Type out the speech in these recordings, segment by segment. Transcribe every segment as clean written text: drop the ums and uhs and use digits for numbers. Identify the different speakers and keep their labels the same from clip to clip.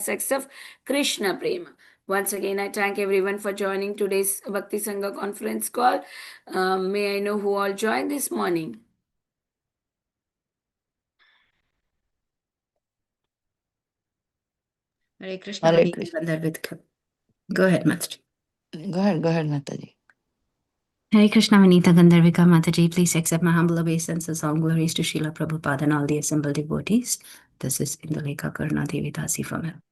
Speaker 1: aspects of Krishna Prema. Once again, I thank everyone for joining today's Bhakti Sangha conference call. May I know who all joined this morning?
Speaker 2: Hare Krishna.
Speaker 3: Hare Krishna.
Speaker 2: Go ahead, Mataji.
Speaker 3: Go ahead, Mataji.
Speaker 2: Hare Krishna, Vanita Gandharvika Mataji. Please accept my humble obeisances. All glories to Srila Prabhupada and all the assembled devotees. This is Indulekha Karna Devi Dasi from him.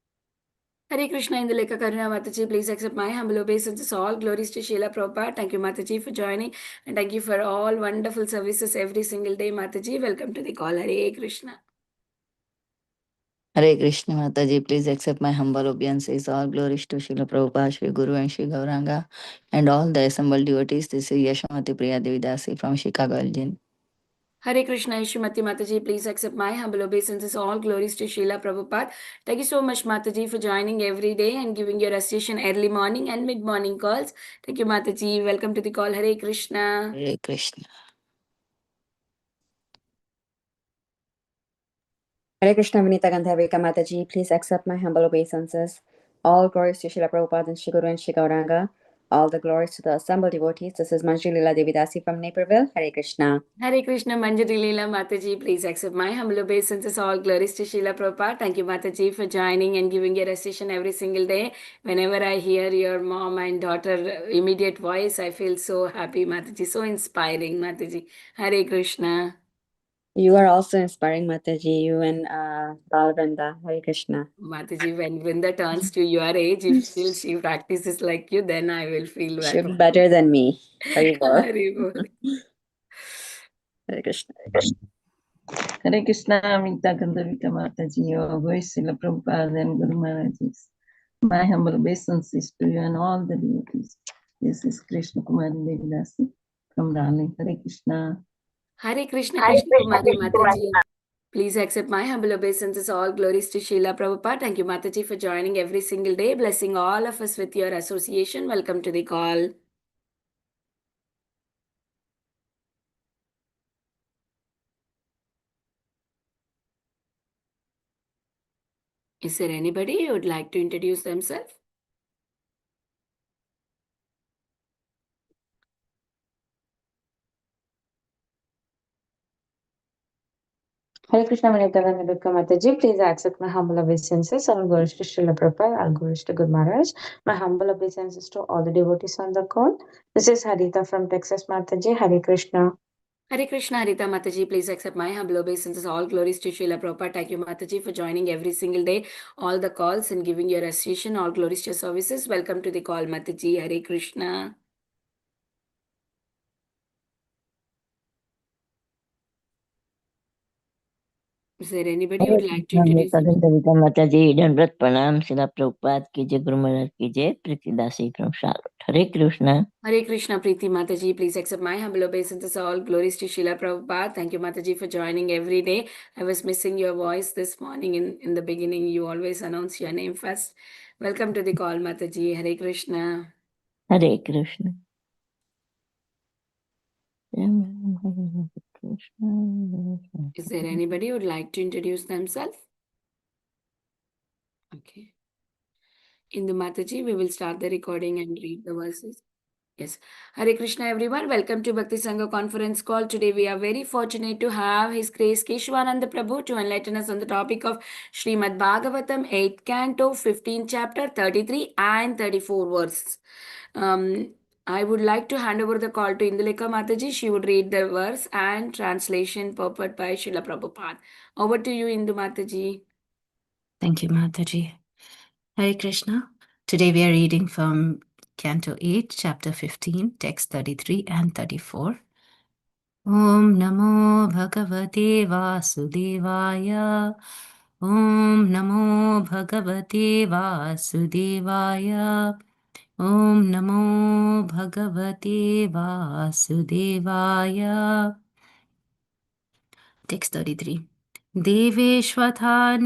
Speaker 1: Hare Krishna, Indulekha Karuna Mataji. Please accept my humble obeisances. All glories to Srila Prabhupada. Thank you, Mataji, for joining. And thank you for all wonderful services every single day, Mataji. Welcome to the call. Hare Krishna.
Speaker 3: Hare Krishna, Mataji. Please accept my humble obeisances. All glories to Srila Prabhupada, Shri Guru and Shri Gauranga and all the assembled devotees. This is Yashamati Priya Devi Dasi from Chicago, Illinois.
Speaker 1: Hare Krishna, Ishmati Mataji, please accept my humble obeisances. All glories to Srila Prabhupada. Thank you so much, Mataji, for joining every day and giving your association early morning and mid-morning calls. Thank you, Mataji. Welcome to the call. Hare Krishna.
Speaker 3: Hare Krishna.
Speaker 4: Hare Krishna, Vinita Gandharvika Mataji. Please accept my humble obeisances. All glories to Srila Prabhupada and Shri Guru and Shri Gauranga. All the glories to the assembled devotees. This is Manjri Leela Devidasi from Naperville. Hare Krishna.
Speaker 1: Hare Krishna, Manjari Leela Mataji. Please accept my humble obeisances. All glories to Srila Prabhupada. Thank you, Mataji, for joining and giving your association every single day. Whenever I hear your mom and daughter immediate voice, I feel so happy, Mataji. So inspiring, Mataji. Hare Krishna.
Speaker 4: You are also inspiring, Mataji. You and Balvranda. Hare Krishna.
Speaker 1: Mataji, when Vrinda turns to your age, if still she practices like you, then I will feel
Speaker 4: She'll
Speaker 1: better.
Speaker 4: be better than me. Haribol.
Speaker 1: Haribol.
Speaker 4: Hare Krishna.
Speaker 5: Hare Krishna, Amita Gandharvika Mataji, your voice, Srila Prabhupada and Guru Maharajis. My humble obeisances to you and all the devotees. This is Krishna Kumari Devidasi from Darling. Hare Krishna.
Speaker 1: Hare Krishna, Krishna Kumari Mataji. Please accept my humble obeisances. All glories to Srila Prabhupada. Thank you, Mataji, for joining every single day, blessing all of us with your association. Welcome to the call. Is there anybody who would like to introduce themselves?
Speaker 6: Hare Krishna, Vinita Gandharvika Mataji. Please accept my humble obeisances. All glories to Srila Prabhupada, all glories to Guru Maharaj. My humble obeisances to all the devotees on the call. This is Harita from Texas, Mataji. Hare Krishna.
Speaker 1: Hare Krishna, Harita Mataji, please accept my humble obeisances. All glories to Srila Prabhupada. Thank you, Mataji, for joining every single day, all the calls and giving your association. All glories to your services. Welcome to the call, Mataji. Hare Krishna. Is there anybody who would like to introduce themselves?
Speaker 7: Mataji, Dandrat Pranam, Srila Prabhupada ki jai, Guru Maharaj ki jai, Priti Dasi from Charlotte. Hare Krishna.
Speaker 1: Hare Krishna, Preeti Mataji, please accept my humble obeisances. All glories to Srila Prabhupada. Thank you, Mataji, for joining every day. I was missing your voice this morning in the beginning. You always announce your name first. Welcome to the call, Mataji. Hare Krishna.
Speaker 7: Hare Krishna.
Speaker 1: Is there anybody who would like to introduce themselves? Okay. In the Mataji, we will start the recording and read the verses. Yes. Hare Krishna, everyone. Welcome to Bhakti Sangha conference call. Today we are very fortunate to have His Grace Keshavananda Prabhu to enlighten us on the topic of Srimad Bhagavatam, 8th canto, 15th chapter, 33 and 34 verses. I would like to hand over the call to Indulekha Mataji. She would read the verse and translation purport by Srila Prabhupada. Over to you, Indu Mataji.
Speaker 2: Thank you, Mataji. Hare Krishna. Today we are reading from Canto 8, Chapter 15, text 33 and 34. Om Namo Bhagavate Vasudevaya. Om Namo Bhagavate Vasudevaya. Om Namo Bhagavate Vasudevaya. Text 33. Deveshvatha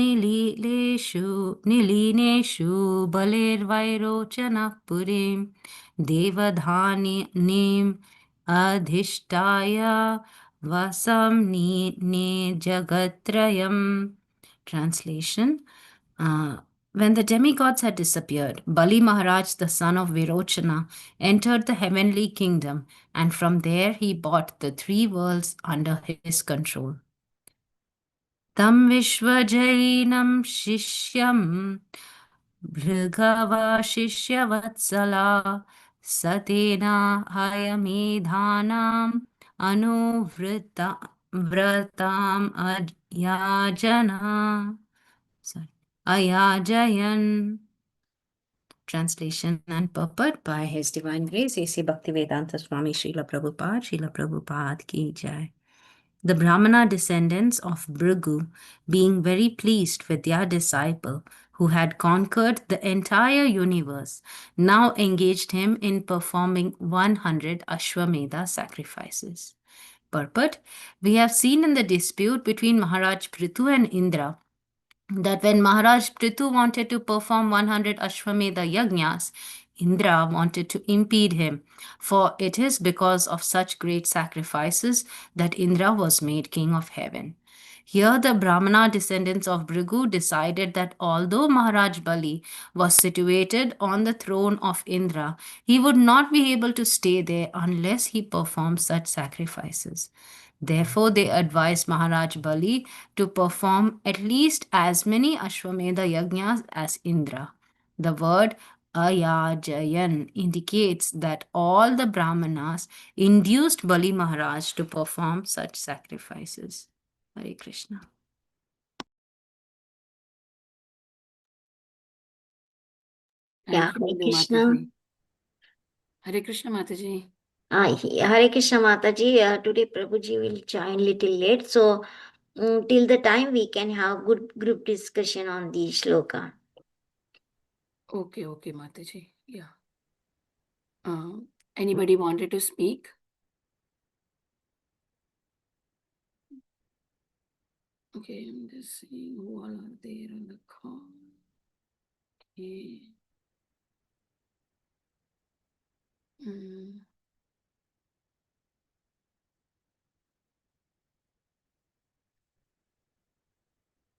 Speaker 2: nilineshu balervairochanah purim devadhanim adhishtaya vasam ne jagatrayam. Translation. When the demigods had disappeared, Bali Maharaj, the son of Virochana, entered the heavenly kingdom, and from there he brought the 3 worlds under his control. Tam Vishwajainam Shishyam Bhrgava Shishyavatsala Satena Hayamedhanam Anuvratam Ayajana. Ayajayan. Translation and purport by His Divine Grace A.C. Bhaktivedanta Swami Srila Prabhupada ki jai. The Brahmana descendants of Bhrigu, being very pleased with their disciple who had conquered the entire universe, now engaged him in performing 100 Ashwamedha sacrifices. Purport: we have seen in the dispute between Maharaj Prithu and Indra that when Maharaj Prithu wanted to perform 100 Ashwamedha yajnas, Indra wanted to impede him, for it is because of such great sacrifices that Indra was made king of heaven. Here the Brahmana descendants of Bhrigu decided that although Maharaj Bali was situated on the throne of Indra, he would not be able to stay there unless he performed such sacrifices. Therefore, they advised Maharaj Bali to perform at least as many Ashwamedha yajnas as Indra. The word Ayajayan indicates that all the Brahmanas induced Bali Maharaj to perform such sacrifices. Hare Krishna.
Speaker 1: Thank you,
Speaker 8: Hare
Speaker 1: Bindu
Speaker 8: Krishna.
Speaker 1: Mataji. Hare Krishna, Mataji.
Speaker 8: Hare Krishna Mataji. Today Prabhuji will join little late, so till the time we can have good group discussion on the shloka.
Speaker 1: Okay, Mataji. Yeah. Anybody wanted to speak? Okay, I'm just seeing who all are there on the call. Okay.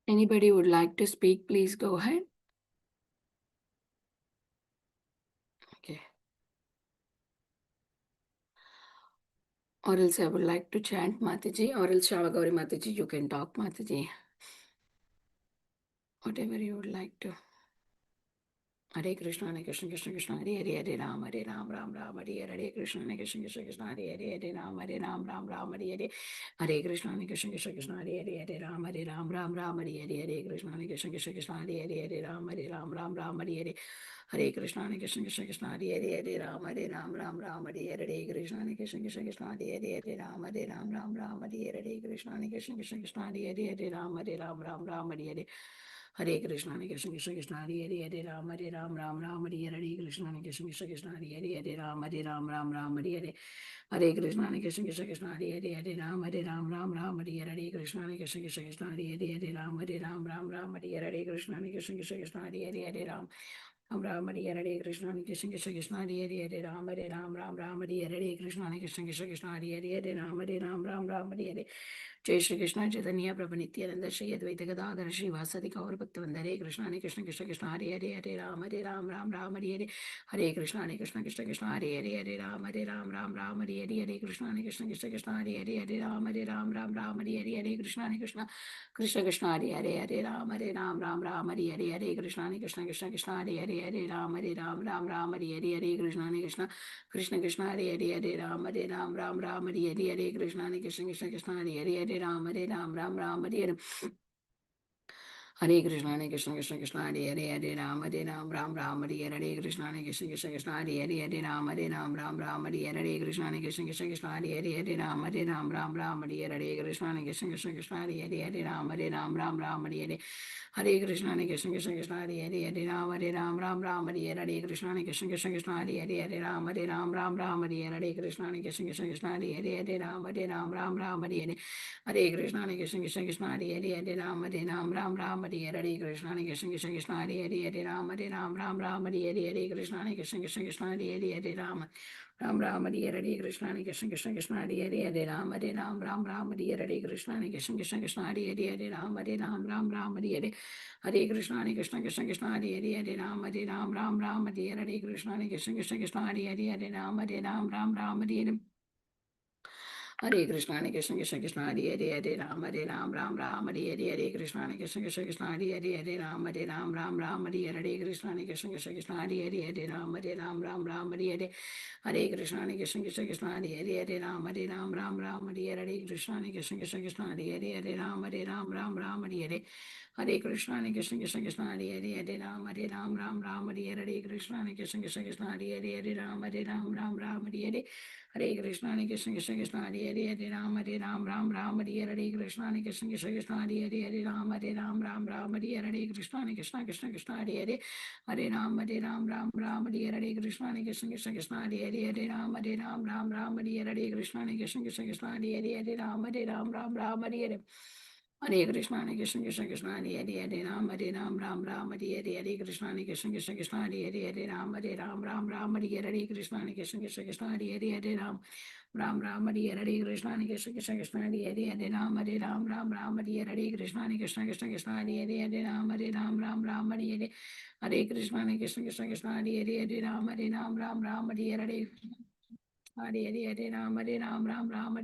Speaker 1: Anybody would like to speak, please go ahead. Okay. Or else I would like to chant Mataji, or else Shavagauri Mataji, you can talk Mataji. Whatever you would like to. Hare Krishna, Krishna Krishna, Hare Hare Ram, Ram Ram, Hare Krishna, Krishna, Hare Ram, Ram Ram, Hare Krishna, Krishna, Hare Ram, Ram, Hare Krishna, Krishna, Hare Ram, Ram, Hare Krishna, Krishna, Hare Ram, Ram, Hare Krishna, Krishna, Hare Ram, Hare Krishna, Krishna, Hare Ram, Hare Hare Krishna, Krishna, Hare Ram, Ram, Hare Krishna, Krishna, Hare Ram, Hare Hare Krishna, Krishna, Hare Ram, Ram, Hare Krishna, Krishna, Hare Ram, Hare Krishna, Krishna, Hare Ram. Ram Hare Krishna Krishna Hare Ram Ram Hare Krishna Krishna Hare Ram Hare Jai Shri Krishna Chaitanya Prabhu Nityananda Shri Advaita Gadadhar Shri Vasadi Gaur Bhaktavinda Hare Krishna Krishna Hare Ram Ram Hare Hare Krishna Krishna Hare Ram Hare Krishna Krishna Hare Ram Hare Krishna Krishna Hare Ram Hare Krishna Krishna Hare Ram Hare Krishna Krishna Hare Ram Hare Krishna Krishna Hare Ram Hare Hare Krishna, Krishna, Hare Ram, Hare Krishna, Krishna, Hare Ram, Hare Krishna, Krishna, Hare Ram, Hare Krishna, Krishna, Hare Ram, Hare Hare Krishna, Krishna, Hare Ram, Hare Krishna, Krishna, Hare Ram, Hare Krishna, Krishna, Hare Ram, Hare Krishna, Krishna, Hare Ram, Hare Hare Hare Krishna Hare Krishna Krishna Krishna Hare Hare Hare Ram Ram Hare Hare Krishna Hare Krishna Krishna Krishna Hare Hare Hare Ram Hare Hare Krishna Hare Krishna Krishna Krishna Hare Hare Hare Ram Hare Hare Krishna Hare Krishna Krishna Krishna Hare Hare Hare Ram Hare Hare Hare Krishna Hare Krishna Krishna Krishna Hare Hare Hare Ram Hare Hare Krishna Hare Krishna Krishna Krishna Hare Hare Hare Ram Hare Hare Hare Krishna Hare Krishna Krishna Krishna Hare Hare Hare Ram Hare Hare Hare Krishna Hare Krishna Krishna Krishna Hare Hare Hare Ram Hare Hare Krishna Hare Krishna Krishna Krishna Hare Hare Hare Ram Hare Hare Hare Krishna Hare Krishna Krishna Krishna Hare Hare Hare Ram Hare Hare Krishna Hare Krishna Krishna Krishna Hare Hare Hare Ram Hare Hare Hare Krishna Hare Krishna Krishna Krishna Hare Hare Hare Ram Hare Hare Krishna Hare Krishna Krishna Krishna Hare Hare Hare Ram Hare Hare Hare Krishna Hare Krishna Krishna Krishna Hare Hare Hare Ram Hare Hare Krishna Hare Krishna Krishna Krishna Hare Hare Hare Ram Hare Hare Krishna Hare Krishna Krishna Krishna Hare Hare Hare Ram Hare Hare Krishna Hare Krishna Krishna Krishna Hare Hare Hare Ram Hare Hare Krishna Hare Krishna Krishna Krishna Hare Hare Hare Ram Hare Hare Hare Krishna Hare Krishna Krishna Krishna Hare Hare Hare Ram Hare Hare Krishna Hare Krishna Krishna Krishna Hare Hare Hare Ram Hare Hare Krishna Hare Krishna Krishna Krishna Hare Hare Hare Ram Hare Hare Krishna Hare Krishna Krishna Krishna Hare Hare Hare Ram Hare Hare Krishna Hare Krishna Krishna Krishna Hare Hare Hare Ram Hare Hare Krishna Hare Krishna Krishna Krishna Hare Hare Hare Ram Hare Hare Hare Hare Ram Hare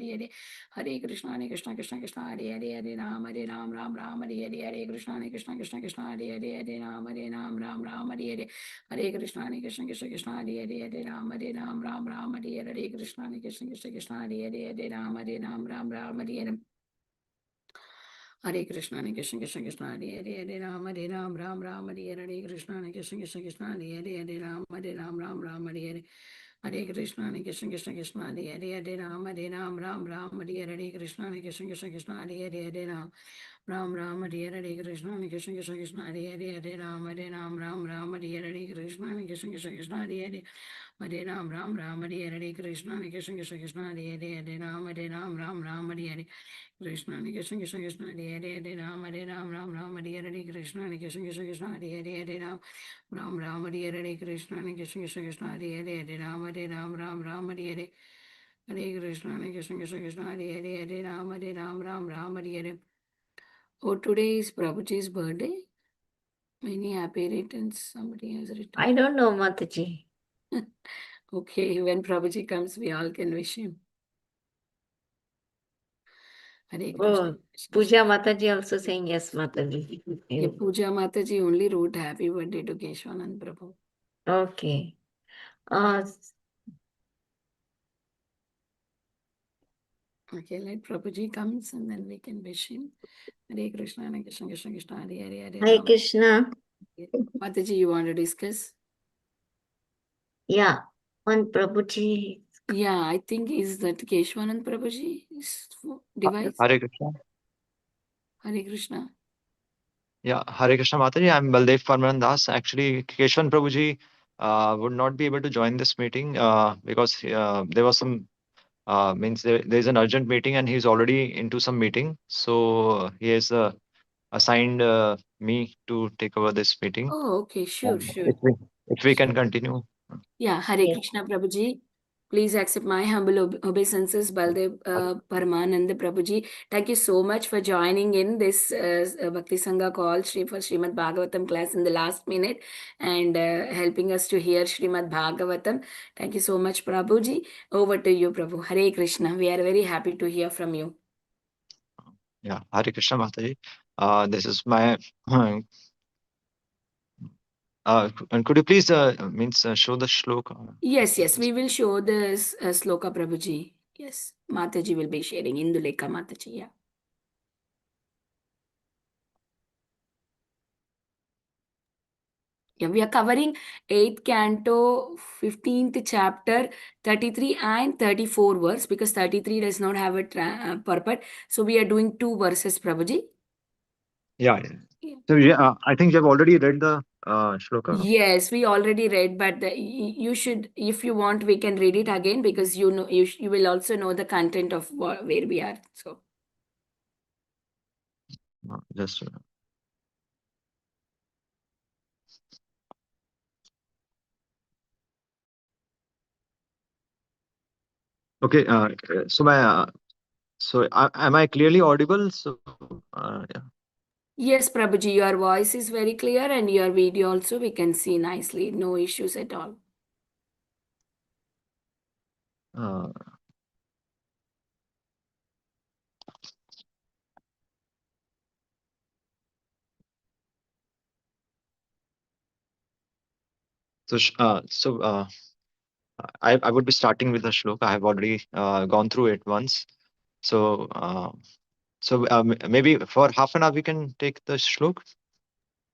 Speaker 1: Hare Hare Krishna Krishna Krishna Hare Hare Ram Hare Hare Krishna Krishna Krishna Krishna Hare Hare Ram Hare Hare Krishna Krishna Krishna Hare Hare Ram Hare Krishna Krishna Krishna Krishna Hare Hare Ram Hare Hare Krishna Krishna Krishna Krishna Hare Hare Ram Hare Krishna Krishna Krishna Krishna Hare Hare Ram Hare Hare Krishna Krishna Krishna Krishna Hare Hare Ram Hare Krishna Krishna Krishna Krishna Hare Hare Hare Krishna Krishna Krishna Krishna Hare Hare Hare Krishna Krishna Krishna Krishna Hare Hare Hare Krishna Krishna Krishna Krishna Hare Hare Hare Krishna Krishna Krishna Krishna Hare Hare Hare Krishna Krishna Krishna Krishna Hare Hare Hare Krishna Krishna Krishna Krishna Hare Hare Hare Krishna Krishna Krishna Krishna Hare Hare Oh, today is Prabhuji's birthday. Many happy returns. Somebody has written.
Speaker 8: I don't know, Mataji.
Speaker 1: Okay, when Prabhuji comes, we all can wish him. Hare Krishna.
Speaker 8: Oh, Puja Mataji also saying yes, Mataji.
Speaker 1: Yeah, Puja Mataji only wrote happy birthday to Keshwanand Prabhu.
Speaker 8: Okay.
Speaker 1: Okay, let Prabhuji comes and then we can wish him. Hare Krishna, Hare Krishna, Krishna Krishna, Hare Hare, Hare
Speaker 8: Hare
Speaker 1: Ram.
Speaker 8: Krishna.
Speaker 1: Mataji, you want to discuss?
Speaker 8: Yeah, on Prabhuji.
Speaker 1: Yeah, I think is that Keshwanand Prabhuji is device.
Speaker 9: Hare Krishna.
Speaker 1: Hare Krishna.
Speaker 9: Yeah, Hare Krishna Mataji. I'm Baldev Paramanand Das. Actually, Keshwan Prabhuji would not be able to join this meeting because there was some means there's an urgent meeting and he's already into some meeting. So he has assigned me to take over this meeting.
Speaker 1: Oh, okay, sure, sure.
Speaker 9: If we can continue.
Speaker 1: Yeah, Hare
Speaker 8: Yes.
Speaker 1: Krishna Prabhuji. Please accept my humble obeisances, Baldev Paramanand Prabhuji. Thank you so much for joining in this Bhakti Sangha call for Srimad Bhagavatam class in the last minute and helping us to hear Srimad Bhagavatam. Thank you so much, Prabhuji. Over to you, Prabhu. Hare Krishna. We are very happy to hear from you.
Speaker 9: Yeah, Hare Krishna Mataji. This is my and could you please show the shloka?
Speaker 1: Yes, we will show this sloka, Prabhuji. Yes, Mataji will be sharing. Induleka Mataji, yeah. Yeah, we are covering 8th canto, 15th chapter, 33 and 34 verse because 33 does not have a purport. So we are doing 2 verses, Prabhuji.
Speaker 9: Yeah. So I think you have already read the shloka.
Speaker 1: Yes, we already read, but you should, if you want, we can read it again because you know you will also know the content of where we are. So
Speaker 9: Just Okay. Am I clearly audible? Yeah.
Speaker 1: Yes, Prabhuji, your voice is very clear and your video also we can see nicely. No issues at all.
Speaker 9: Uh, so, sh- so I would be starting with the shloka. I have already gone through it once. So, maybe for half an hour we can take the shlok.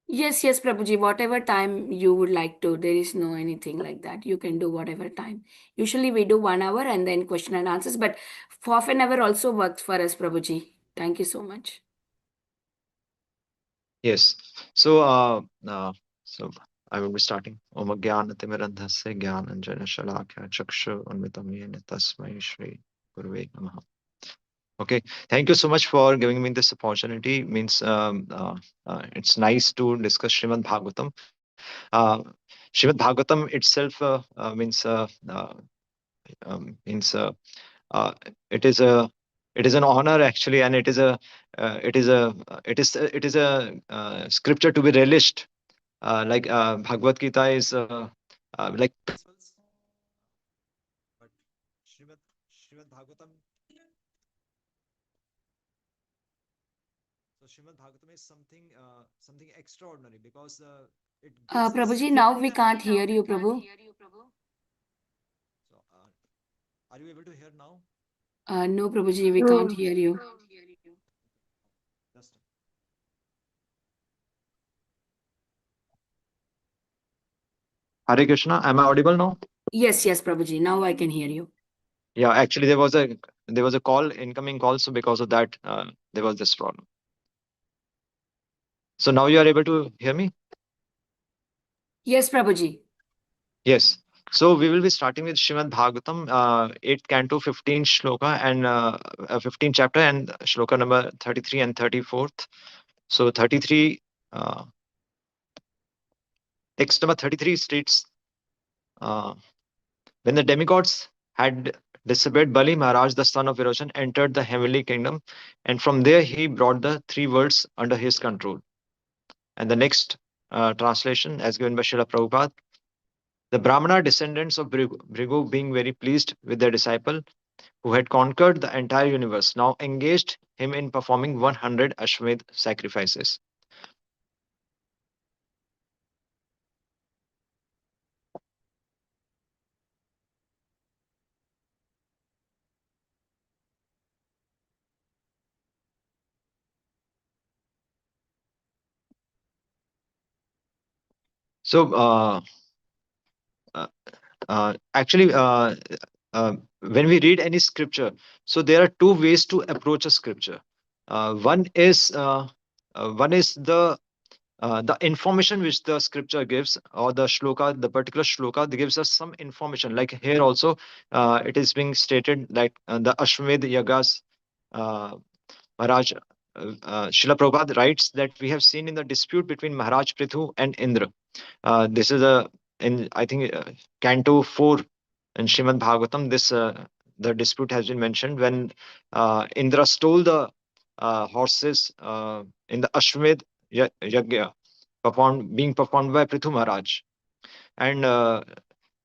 Speaker 1: Yes, Prabhuji, whatever time you would like to. There is no anything like that. You can do whatever time. Usually we do 1 hour and then question and answers, but half an hour also works for us, Prabhuji. Thank you so much.
Speaker 9: Yes. So I will be starting. Om Jnanatimidandhasya Jnananjana Shalakya Chakshu Unmitam Yena Tasmai Shri Guruve Namaha. Okay. Thank you so much for giving me this opportunity. Means it's nice to discuss Srimad Bhagavatam. Srimad Bhagavatam itself means it is a it is an honor actually, and it is a scripture to be relished. Like Bhagavad Gita is like principles, but Srimad Bhagavatam. So Srimad Bhagavatam is something extraordinary because it gives us
Speaker 1: Prabhuji,
Speaker 9: here
Speaker 1: now
Speaker 9: in
Speaker 1: we
Speaker 9: the.
Speaker 1: can't hear you, Prabhu.
Speaker 9: So are you able to hear now?
Speaker 1: No, Prabhuji, we can't hear you.
Speaker 9: Just Hare Krishna. Am I audible now?
Speaker 1: Yes, Prabhuji, now I can hear you.
Speaker 9: Yeah, actually there was a call, incoming call, so because of that there was this problem. So now you are able to hear me?
Speaker 1: Yes, Prabhuji.
Speaker 9: Yes. So we will be starting with Srimad Bhagavatam, 8th canto, 15 shloka and 15 chapter, and shloka number 33 and 34th. So 33, text number 33 states, uh, when the demigods had disobeyed Bali, Maharaj, the son of Virochan, entered the heavenly kingdom, and from there he brought the three worlds under his control. And the next translation, as given by Srila Prabhupada, the Brahmana descendants of Bhrigu, being very pleased with their disciple, who had conquered the entire universe, now engaged him in performing 100 Ashwamedh sacrifices. So, uh, actually, when we read any scripture, so there are two ways to approach a scripture. One is the information which the scripture gives, or the shloka, the particular shloka, that gives us some information. Like here also, it is being stated that the Ashwamedh yagas, uh, Maharaj, Srila Prabhupada writes that we have seen in the dispute between Maharaj Prithu and Indra. This is in I think Canto 4 in Srimad Bhagavatam. The dispute has been mentioned when Indra stole the horses in the Ashwamedh Yagya being performed by Prithu Maharaj. And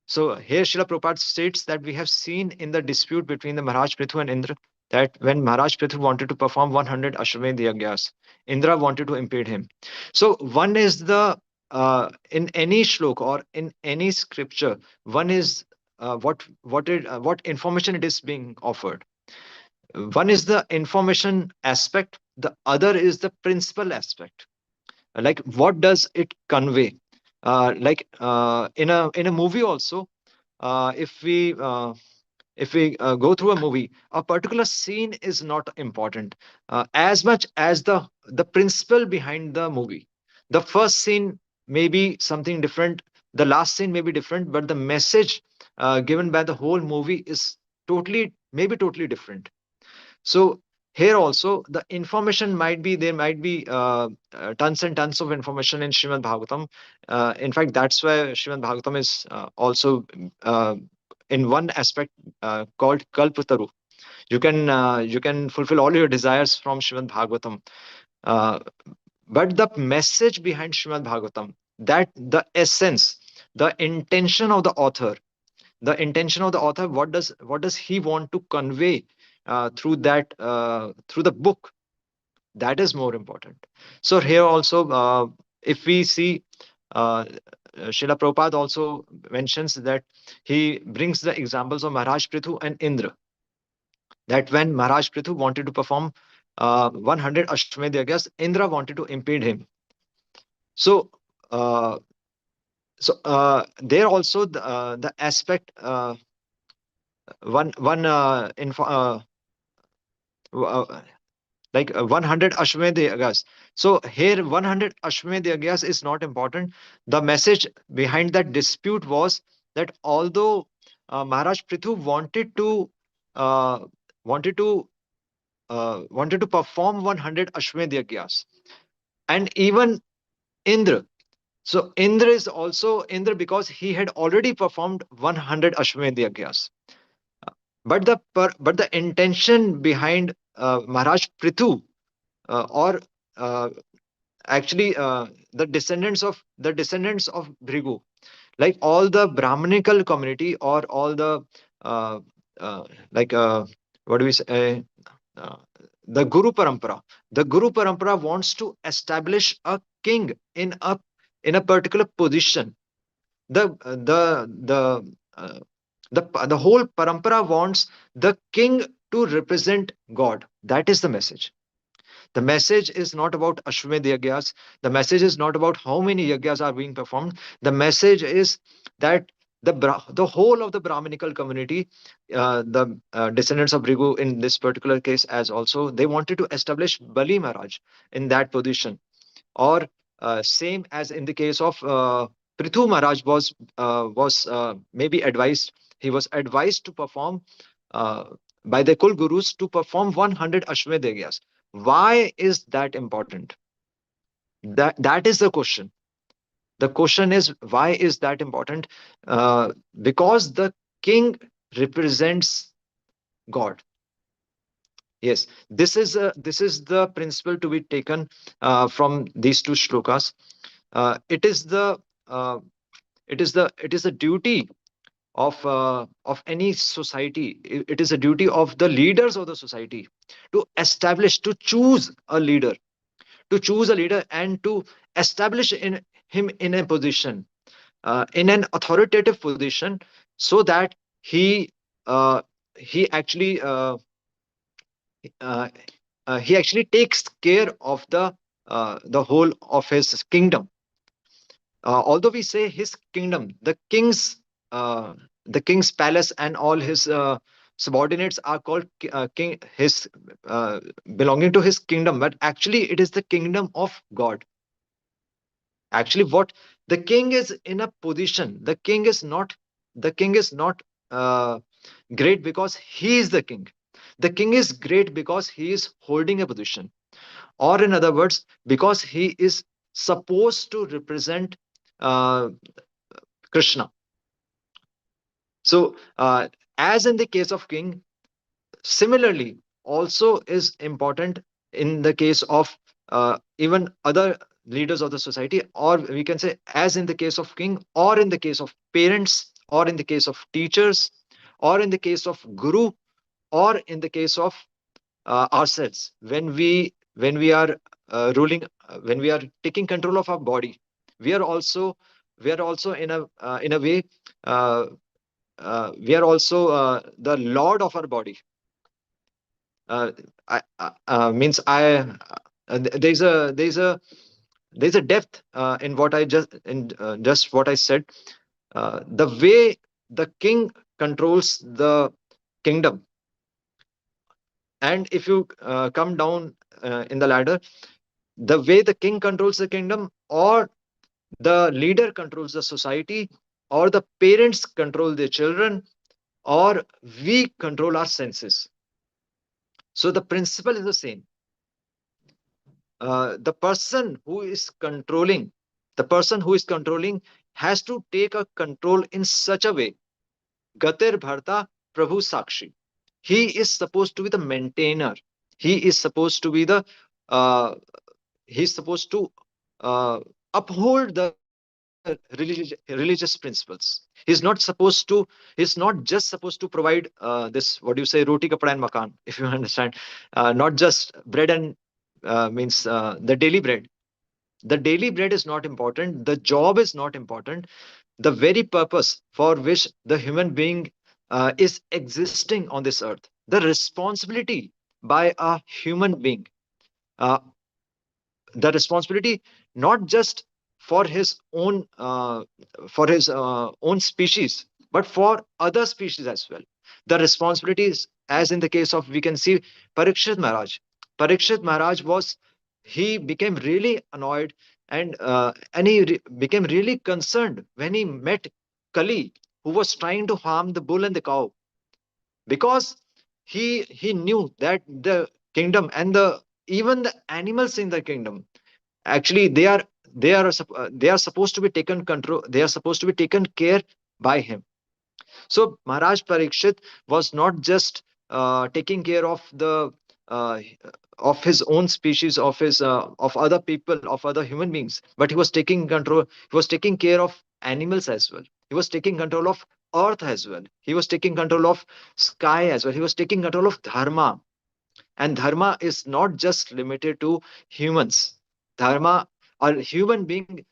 Speaker 9: so here Srila Prabhupada states that we have seen in the dispute between the Maharaj Prithu and Indra that when Maharaj Prithu wanted to perform 100 Ashwamedh Yagyas, Indra wanted to impede him. So one is the in any shlok or in any scripture, one is what information it is being offered. One is the information aspect, the other is the principal aspect. Like what does it convey? In a movie also, if we go through a movie, a particular scene is not important as much as the principle behind the movie. The first scene may be something different, the last scene may be different, but the message given by the whole movie is totally different. So here also the information might be, there might be tons and tons of information in Srimad Bhagavatam. In fact, that's why Srimad Bhagavatam is also in one aspect called Kalpataru. You can fulfill all your desires from Srimad Bhagavatam. But the message behind Srimad Bhagavatam, that the essence, the intention of the author, what does he want to convey through the book, that is more important. So here also, if we see, Srila Prabhupada also mentions that he brings the examples of Maharaj Prithu and Indra, that when Maharaj Prithu wanted to perform 100 Ashwamedh Yagyas, Indra wanted to impede him. So, there also the aspect, one info, like 100 Ashwamedh Yagyas. So here 100 Ashwamedh Yagyas is not important. The message behind that dispute was that although Maharaj Prithu uh, wanted to wanted to perform 100 Ashwamedh Yagyas, and even Indra. So Indra is also Indra because he had already performed 100 Ashwamedh Yagyas. But the intention behind Maharaj Prithu, or uh, actually the descendants of Bhrigu, like all the Brahmanical community, or all the uh, like what do we say, uh, the Guru Parampara wants to establish a king in a particular position. The uh, the the uh, the the whole parampara wants the king to represent God. That is the message. The message is not about Ashwamedh Yagyas. The message is not about how many yagyas are being performed. The message is that the whole of the Brahminical community, the descendants of Bhrigu in this particular case, as also, they wanted to establish Bali Maharaj in that position. Or same as in the case of Prithu Maharaj was maybe advised. He was advised to perform uh, by the Kul Gurus to perform 100 Ashwamedh Yagyas. Why is that important? That is the question. The question is, why is that important? Because the king represents God. Yes, this is the principle to be taken from these two shlokas. It is the uh, it is the duty of any society. It is a duty of the leaders of the society to establish, to choose a leader and to establish in him in a position, in an authoritative position, so that he uh, he actually uh, he actually takes care of the whole of his kingdom. Although we say his kingdom, uh, the king's palace and all his subordinates are called king, his belonging to his kingdom, but actually it is the kingdom of God. Actually, what the king is in a position, the king is not great because he is the king. The king is great because he is holding a position, or in other words, because he is supposed to represent uh, Krishna. So, as in the case of king, similarly, also is important in the case of even other leaders of the society, or we can say, as in the case of king, or in the case of parents, or in the case of teachers, or in the case of guru, or in the case of ourselves, when we are ruling, when we are taking control of our body, we are also in a way, uh, we are also the lord of our body. uh, Means there's a depth in what I just what I said. The way the king controls the kingdom, and if you come down in the ladder, the way the king controls the kingdom, or the leader controls the society, or the parents control their children, or we control our senses. So the principle is the same. The person who is controlling has to take a control in such a way Gatir Bharta Prabhu Sakshi. He is supposed to be the maintainer. He is supposed to be the uh, he's supposed to uh, uphold the religious principles. He's not just supposed to provide this, what do you say, roti kapda and makan, if you understand. Not just bread and means the daily bread. The daily bread is not important, the job is not important. The very purpose for which the human being is existing on this earth, the responsibility by a human being, uh, the responsibility not just for his own species, but for other species as well. The responsibility is, as in the case of, we can see, Parikshit Maharaj was, he became really annoyed, and became really concerned when he met Kali, who was trying to harm the bull and the cow, because he knew that the kingdom and the even the animals in the kingdom, actually they are supposed to be taken control, they are supposed to be taken care by him. So Maharaj Parikshit was not just taking care uh, of his own species, of other people, of other human beings, but he was taking control. He was taking care of animals as well. He was taking control of earth as well. He was taking control of sky as well. He was taking control of dharma, and dharma is not just limited to humans. Dharma, or human being,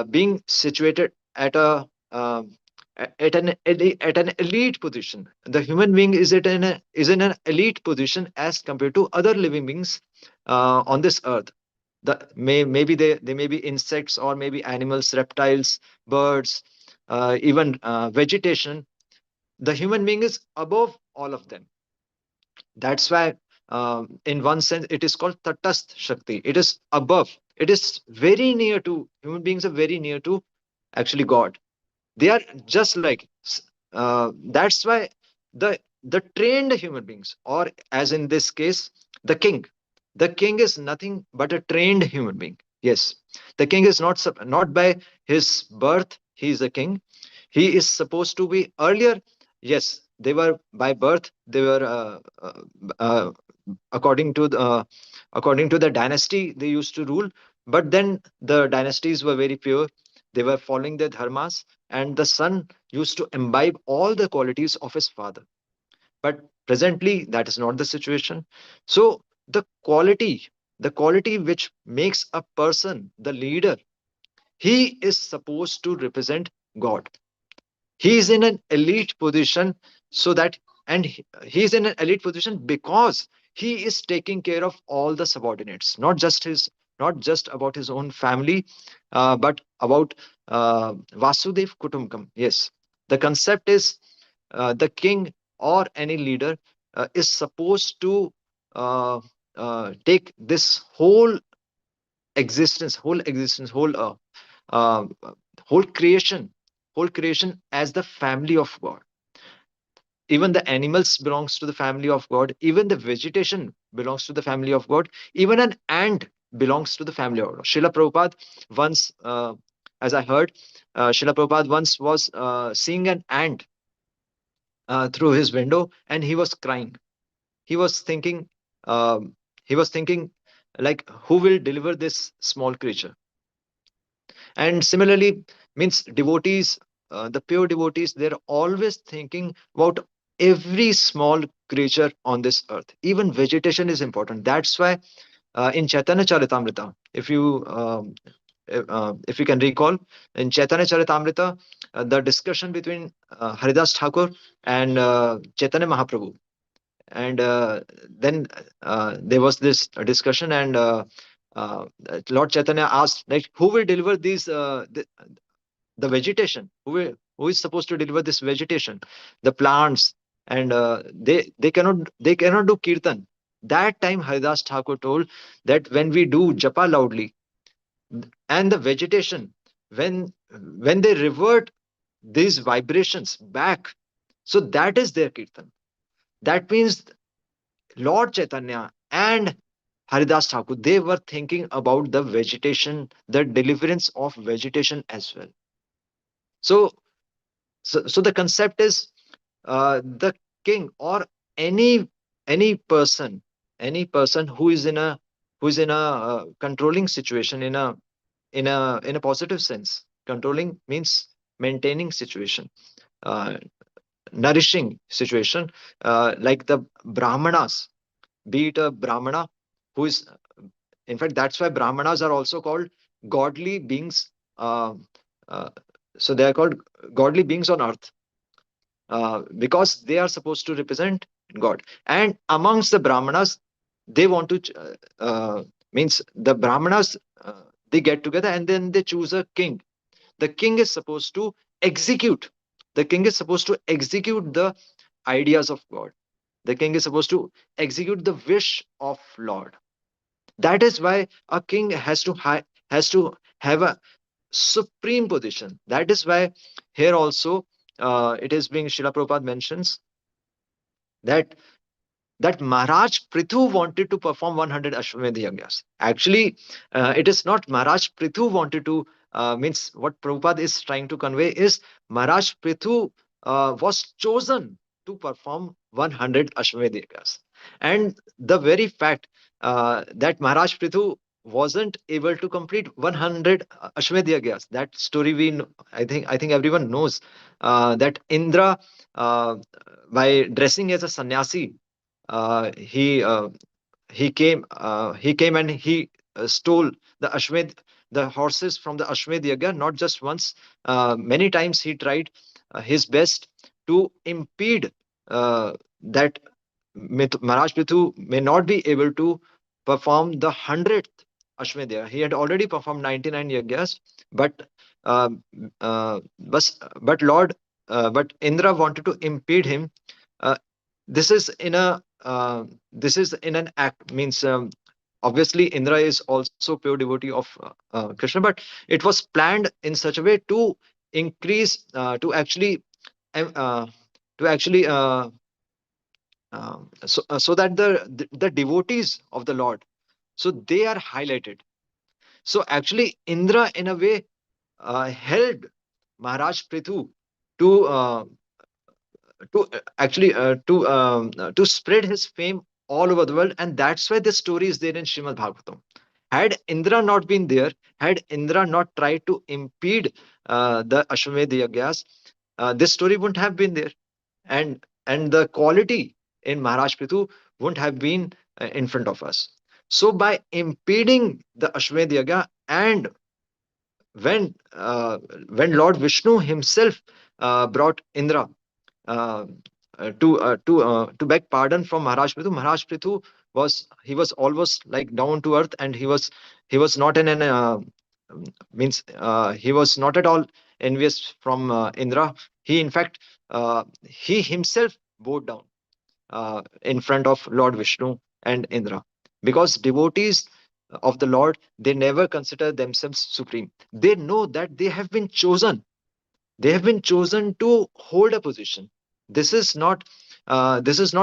Speaker 9: being situated at a at an elite position. The human being is in an elite position as compared to other living beings on this earth. Maybe they may be insects, or maybe animals, reptiles, birds, even vegetation. The human being is above all of them. That's why, in one sense, it is called Tatast Shakti. It is above. It is very near to, human beings are very near to actually God. They are just like, that's why the trained human beings, or as in this case, the king. The king is nothing but a trained human being. Yes, the king is not by his birth. He is a king. He is supposed to be earlier. Yes, they were by birth. They were uh, according to the dynasty they used to rule. But then the dynasties were very pure. They were following their dharmas, and the son used to imbibe all the qualities of his father. But presently that is not the situation. So the quality which makes a person the leader, he is supposed to represent God. He is in an elite position, so that, and he is in an elite position because he is taking care of all the subordinates, not just about his own family, but about Vasudev Kutumbakam. Yes, the concept is, the king or any leader is supposed to uh, take this existence, uh, whole creation, as the family of God. Even the animals belongs to the family of God. Even the vegetation belongs to the family of God. Even an ant belongs to the family of God. Srila Prabhupada once, as I heard, Srila Prabhupada once was seeing an ant through his window, and he was crying. He was thinking, um, he was thinking, like, who will deliver this small creature? And similarly, means devotees, the pure devotees, they're always thinking about every small creature on this earth. Even vegetation is important. That's why in Chaitanya Charitamrita, if you can recall, in Chaitanya Charitamrita, the discussion between Haridas Thakur and Chaitanya Mahaprabhu, and then there was this discussion, and Lord Chaitanya asked, like, who will deliver the vegetation, who is supposed to deliver this vegetation, the plants, and they cannot do kirtan. That time Haridas Thakur told that when we do japa loudly, and the vegetation, when they revert these vibrations back, so that is their kirtan. That means Lord Chaitanya and Haridas Thakur, they were thinking about the vegetation, the deliverance of vegetation as well. So, so the concept is, the king or any any person any person who is in a controlling situation, in a positive sense. Controlling means maintaining situation, uh, nourishing situation, like the brahmanas, be it a brahmana who is, in fact, that's why brahmanas are also called godly beings. uh, uh, so they are called godly beings on earth, because they are supposed to represent God. And amongst the brahmanas, they want to means the brahmanas, they get together and then they choose a king. The king is supposed to execute the king is supposed to execute the ideas of God. The king is supposed to execute the wish of Lord. That is why a king has to have a supreme position. That is why here also, it is being, Srila Prabhupada mentions that Maharaj Prithu wanted to perform 100 Ashwamedh Yajnas. Actually, it is not Maharaj Prithu wanted to, means what Prabhupada is trying to convey is Maharaj Prithu was chosen to perform 100 Ashwamedh Yajnas. And the very fact that Maharaj Prithu wasn't able to complete 100 Ashwamedh Yajnas, that story I think everyone knows, that Indra, uh, by dressing as a sannyasi, uh, he uh, he came and he stole the Ashmed the horses from the Ashmed Yaga, not just once. Many times he tried his best to impede that Maharaj Prithu may not be able to perform the 100th Ashmed Yaga. He had already performed 99 yagas, but uh, but Indra wanted to impede him. uh, this is in a this is in an act, means, obviously Indra is also pure devotee of Krishna, but it was planned in such a way to increase, um, uh, to actually so that the devotees of the Lord, so they are highlighted. So actually Indra in a way held Maharaj Prithu to to spread his fame all over the world. And that's why this story is there in Srimad Bhagavatam. Had Indra not been there, had Indra not tried to impede the Ashwamedh Yajnas, this story wouldn't have been there. And the quality in Maharaj Prithu wouldn't have been in front of us. So by impeding the Ashwamedh Yajna, and when uh, when Lord Vishnu himself brought Indra uh, to beg pardon from Maharaj Prithu. Maharaj Prithu was almost like down to earth, and he was not in an means he was not at all envious from Indra. He in fact he himself bowed down in front of Lord Vishnu and Indra, because devotees of the Lord, they never consider themselves supreme. They know that they have been chosen to hold a position. This is not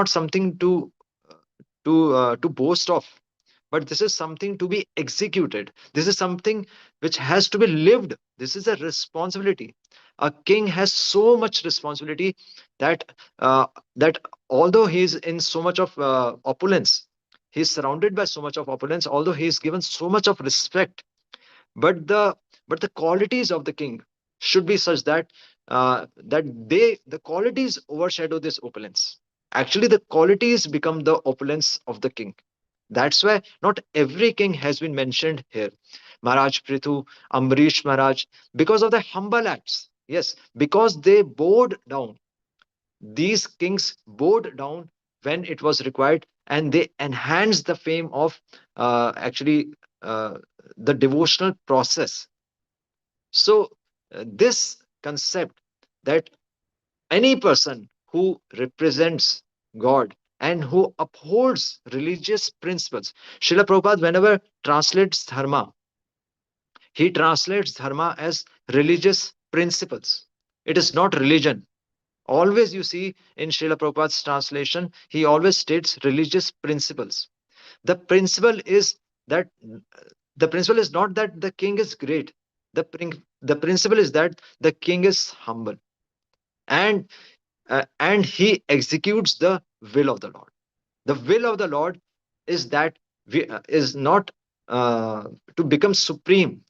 Speaker 9: something to boast of, but this is something to be executed. This is something which has to be lived. This is a responsibility. A king has so much responsibility that that although he is in so much of opulence, he is surrounded by so much of opulence, although he is given so much of respect, but the qualities of the king should be such that the qualities overshadow this opulence. Actually the qualities become the opulence of the king. That's why not every king has been mentioned here. Maharaj Prithu, Amrish Maharaj, because of the humble acts, yes, because they bowed down. These kings bowed down when it was required, and they enhanced the fame of the devotional process. So, this concept that any person who represents God and who upholds religious principles, Srila Prabhupada, whenever translates dharma, he translates dharma as religious principles. It is not religion. Always you see in Srila Prabhupada's translation, he always states religious principles. The principle is that the principle is not that the king is great. The principle is that the king is humble. And and he executes the will of the Lord. The will of the Lord is that is not to become supreme.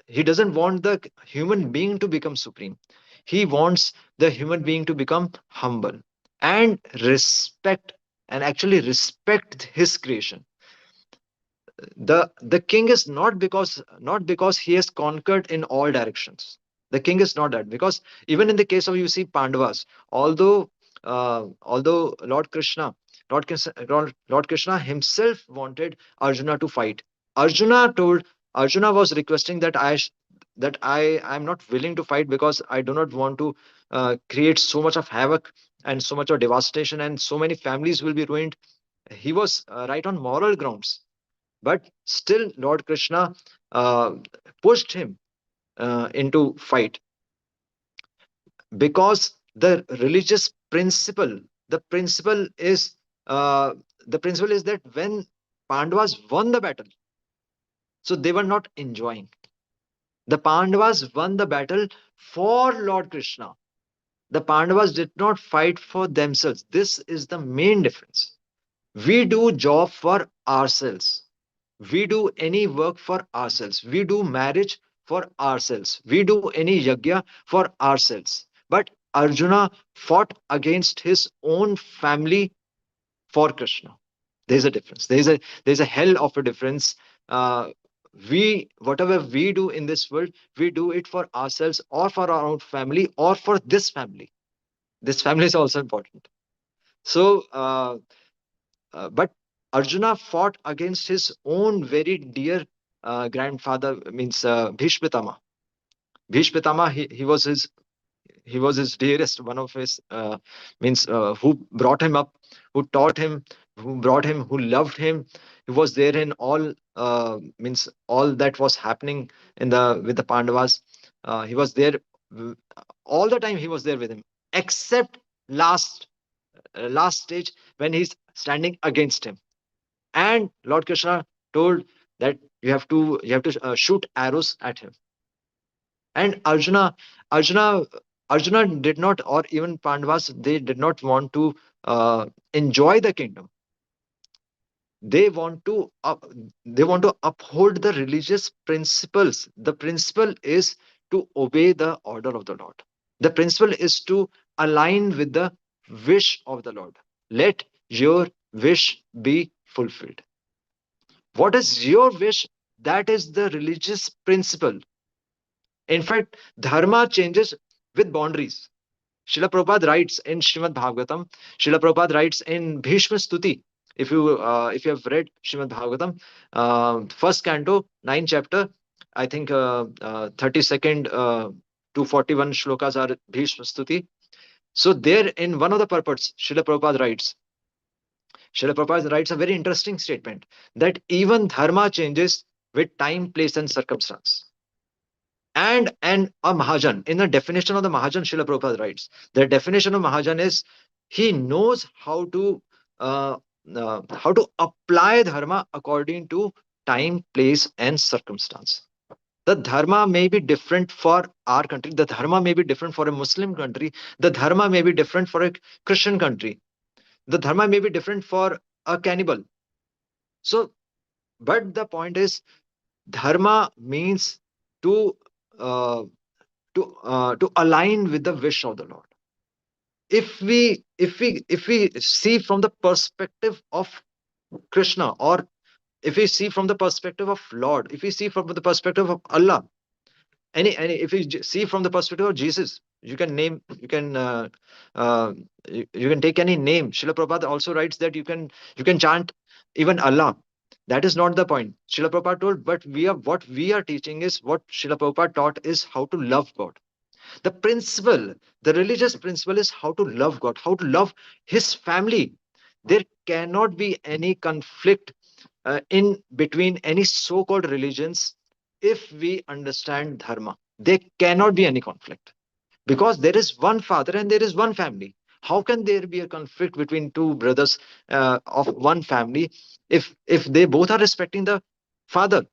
Speaker 9: He doesn't want the human being to become supreme. He wants the human being to become humble and respect, and actually respect his creation. The king is not because he has conquered in all directions. The king is not that, because even in the case of, you see, Pandavas, although Lord Krishna himself wanted Arjuna to fight. Arjuna was requesting that I am not willing to fight, because I do not want to create so much of havoc and so much of devastation, and so many families will be ruined. He was right on moral grounds, but still Lord Krishna uh, pushed him into fight, because the principle is uh, the principle is that when Pandavas won the battle, so they were not enjoying. The Pandavas won the battle for Lord Krishna. The Pandavas did not fight for themselves. This is the main difference. We do job for ourselves. We do any work for ourselves. We do marriage for ourselves. We do any yajna for ourselves. But Arjuna fought against his own family for Krishna. There's a difference. There's a hell of a difference. We Whatever we do in this world, we do it for ourselves, or for our own family, or for this family. This family is also important. So but Arjuna fought against his own very dear grandfather, means Bhishma Pitama. Bhishma Pitama, he was his dearest, one of his means who brought him up, who taught him, who brought him, who loved him. He was there in all means all that was happening in the with the Pandavas. He was there all the time. He was there with him, except last stage, when he's standing against him. And Lord Krishna told that you have to shoot arrows at him. And Arjuna Arjuna did not, or even Pandavas, they did not want to enjoy the kingdom. They want to uphold the religious principles. The principle is to obey the order of the Lord. The principle is to align with the wish of the Lord. Let your wish be fulfilled. What is your wish? That is the religious principle. In fact, dharma changes with boundaries. Srila Prabhupada writes in Srimad Bhagaatam, Srila Prabhupada writes in Bhishma Stuti. If you have read Srimad Bhagaatam, first canto, 9th chapter, I think 32nd to 41 shlokas are Bhishma Stuti. So there, in one of the purports, Srila Prabhupada writes a very interesting statement, that even dharma changes with time, place, and circumstance. And a Mahajan, in the definition of the Mahajan, Srila Prabhupada writes, the definition of Mahajan is he knows uh, how to apply dharma according to time, place, and circumstance. The dharma may be different for our country. The dharma may be different for a Muslim country. The dharma may be different for a Christian country. The dharma may be different for a cannibal. So, but the point is, dharma means to uh, to align with the wish of the Lord. If we see from the perspective of Krishna, or if we see from the perspective of Lord, if we see from the perspective of Allah, any if we see from the perspective of Jesus, you can name, uh, you can take any name. Srila Prabhupada also writes that you can chant even Allah. That is not the point. Srila Prabhupada told, but what we are teaching is, what Srila Prabhupada taught is how to love God. The principle, the religious principle, is how to love God, how to love his family. There cannot be any conflict in between any so-called religions. If we understand dharma, there cannot be any conflict, because there is one father and there is one family. How can there be a conflict between two brothers of one family, if they both are respecting the father?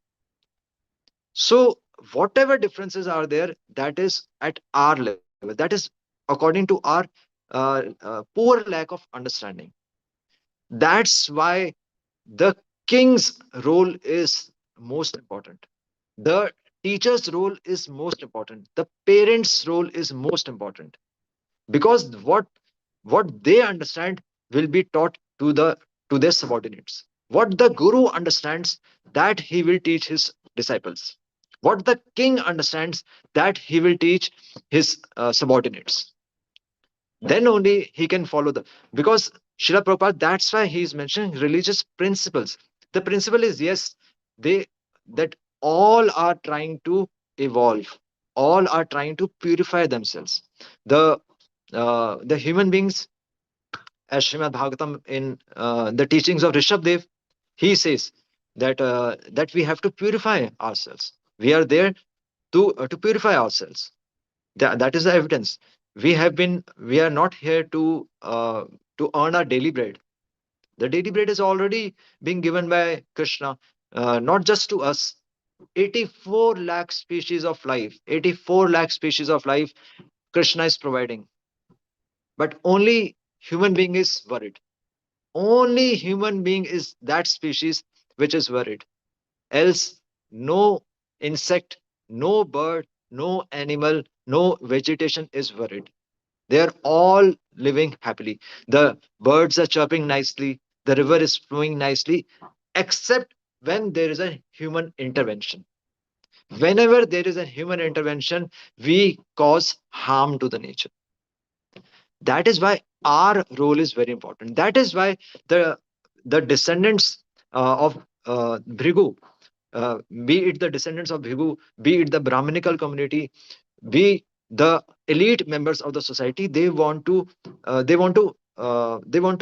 Speaker 9: So whatever differences are there, that is at our level, that is according to our poor lack of understanding. That's why the king's role is most important. The teacher's role is most important. The parents' role is most important, because what they understand will be taught to their subordinates. What the guru understands, that he will teach his disciples. What the king understands, that he will teach his subordinates. Then only he can follow the, because Srila Prabhupada, that's why he is mentioning religious principles. The principle is, yes, they, that all are trying to evolve, all are trying to purify themselves. The human beings, as Srimad Bhagaatam in the teachings of Rishabdev, he says that we have to purify ourselves. We are there to purify ourselves. That is the evidence. We are not here to earn our daily bread. The daily bread is already being given by Krishna, not just to us. 84 lakh species of life, 84 lakh species of life Krishna is providing. But only human being is worried. Only human being is that species which is worried. Else, no insect, no bird, no animal, no vegetation is worried. They are all living happily. The birds are chirping nicely, the river is flowing nicely, except when there is a human intervention. Whenever there is a human intervention, we cause harm to the nature. That is why our role is very important. That is why the descendants of Bhrigu, be it the descendants of Bhrigu, be it the Brahminical community, be the elite members of the society, they want to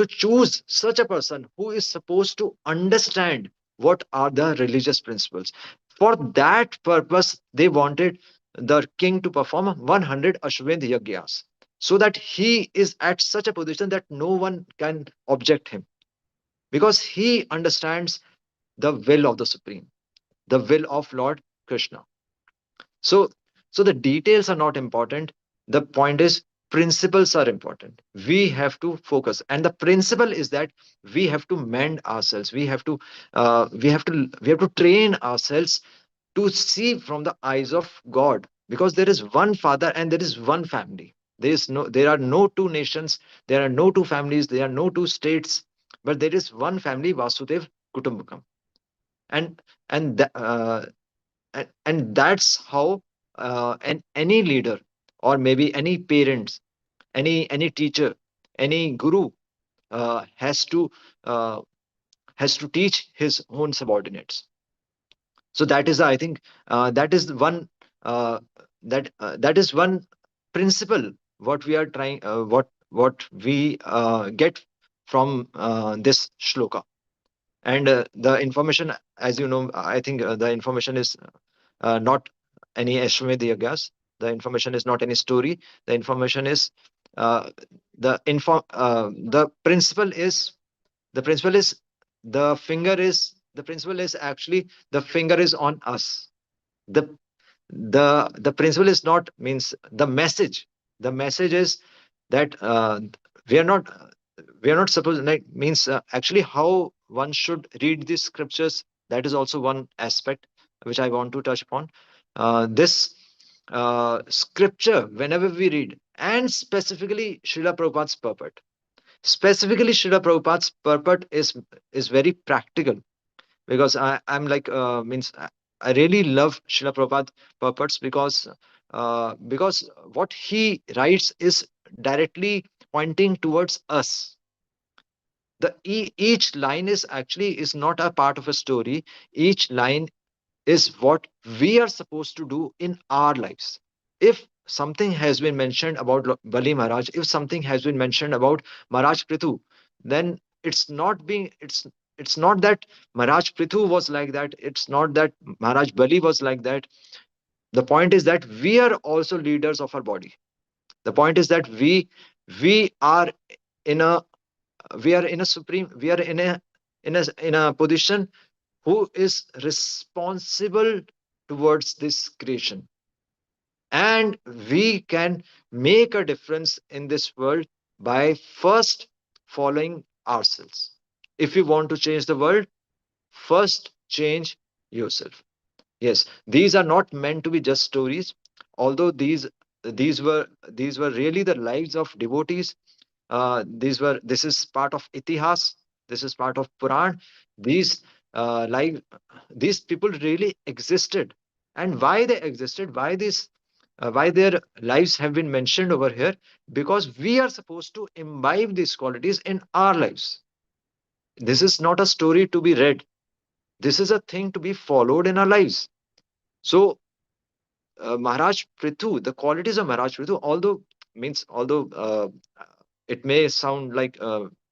Speaker 9: choose such a person who is supposed to understand what are the religious principles. For that purpose, they wanted the king to perform 100 Ashwamedh Yagyas, so that he is at such a position that no one can object him, because he understands the will of the Supreme, the will of Lord Krishna. So, so the details are not important. The point is, principles are important. We have to focus, and the principle is that we have to mend ourselves. We have to train ourselves to see from the eyes of God, because there is one Father and there is one family. There are no two nations, there are no two families, there are no two states, but there is one family, Vasudev Kutumbakam, and and th- uh, and that's how any leader, or maybe any parents, any teacher, any guru has uh, to teach his own subordinates. So that is, I think, that is one uh, that is one principle what we are trying what we get from this shloka. And the information, as you know, I think the information is not any Ashwamedh Yagyas. The information is not any story. The information is the principle is the principle is the principle is actually the finger is on us. The the principle is not, means the message is that we are not we are not supposed, like, means actually how one should read these scriptures. That is also one aspect which I want to touch upon. This scripture, whenever we read, and specifically Srila Prabhupada's purport, specifically Srila Prabhupada's purport is very practical, because I'm like means I really love Srila Prabhupada purports, because what he writes is directly pointing towards us. Each line is actually is not a part of a story. Each line is what we are supposed to do in our lives. If something has been mentioned about Bali Maharaj, if something has been mentioned about Maharaj Prithu, then it's not that Maharaj Prithu was like that. It's not that Maharaj Bali was like that. The point is that we are also leaders of our body. The point is that we are in a we are in a position who is responsible towards this creation, and we can make a difference in this world by first following ourselves. If you want to change the world, first change yourself. Yes, these are not meant to be just stories, although these were really the lives of devotees. This is part of itihas, this is part of Puran. These like these people really existed, and why they existed, why their lives have been mentioned over here, because we are supposed to imbibe these qualities in our lives. This is not a story to be read, this is a thing to be followed in our lives. So Maharaj Prithu, the qualities of Maharaj Prithu, although it may sound like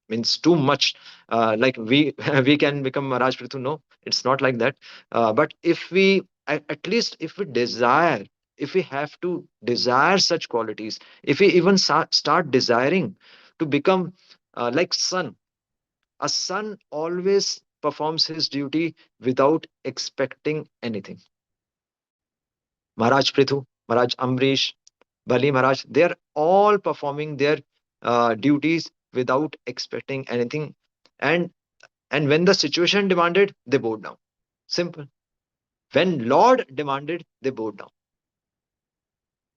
Speaker 9: means too much, like we we can become Maharaj Prithu. No, it's not like that. But if we at least if we desire, if we have to desire such qualities, if we even start desiring to become like son, a son always performs his duty without expecting anything. Maharaj Prithu, Maharaj Amrish, Bali Maharaj, they are all performing their duties without expecting anything. And and when the situation demanded, they bowed down. Simple. When Lord demanded, they bowed down.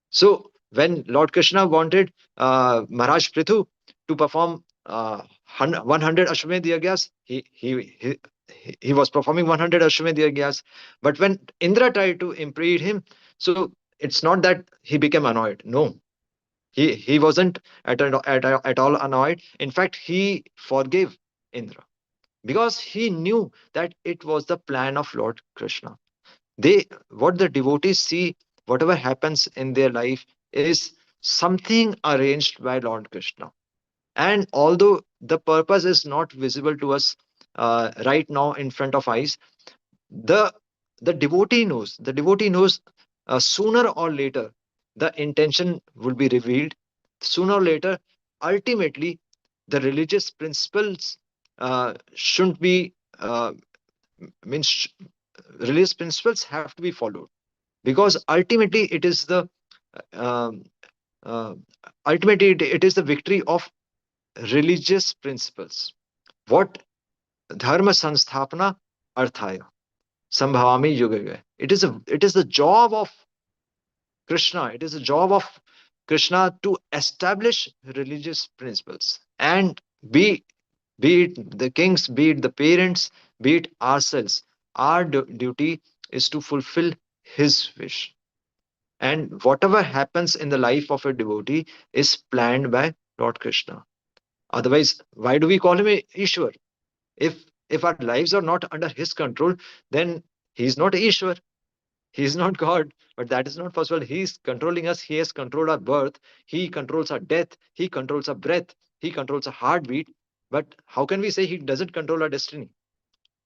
Speaker 9: So when Lord Krishna wanted Maharaj Prithu to perform 100 Ashwamedh Yagyas, he was performing 100 Ashwamedh Yagyas. But when Indra tried to impede him, so it's not that he became annoyed. No, he wasn't at all annoyed. In fact, he forgave Indra because he knew that it was the plan of Lord Krishna. What the devotees see, whatever happens in their life, is something arranged by Lord Krishna. And although the purpose is not visible to us right now in front of eyes, the the devotee knows sooner or later the intention will be revealed. Sooner or later, ultimately, the religious principles shouldn't be means religious principles have to be followed, because ultimately um, uh, it is the victory of religious principles. What dharma sanstapana arthaya sambhavami yuga. It is the job of Krishna. It is the job of Krishna to establish religious principles, and be it the kings, be it the parents, be it ourselves. Our duty is to fulfill his wish. And whatever happens in the life of a devotee is planned by Lord Krishna. Otherwise, why do we call him Ishwar? If our lives are not under his control, then he is not Ishwar. He is not God. But that is not possible. He is controlling us. He has controlled our birth. He controls our death. He controls our breath. He controls our heartbeat. But how can we say he doesn't control our destiny?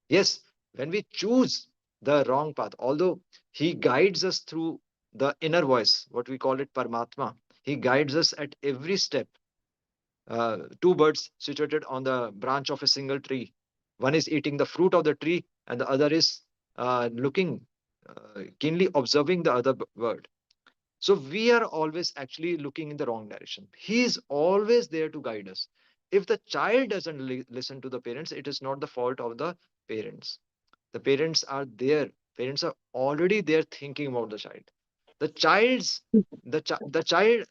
Speaker 9: Yes, when we choose the wrong path, although he guides us through the inner voice, what we call it Paramatma, he guides us at every step. Two birds situated on the branch of a single tree. One is eating the fruit of the tree, and the other is looking, keenly observing the other bird. So we are always actually looking in the wrong direction. He is always there to guide us. If the child doesn't listen to the parents, it is not the fault of the parents. The parents are there. Parents are already there thinking about the child. The child's the child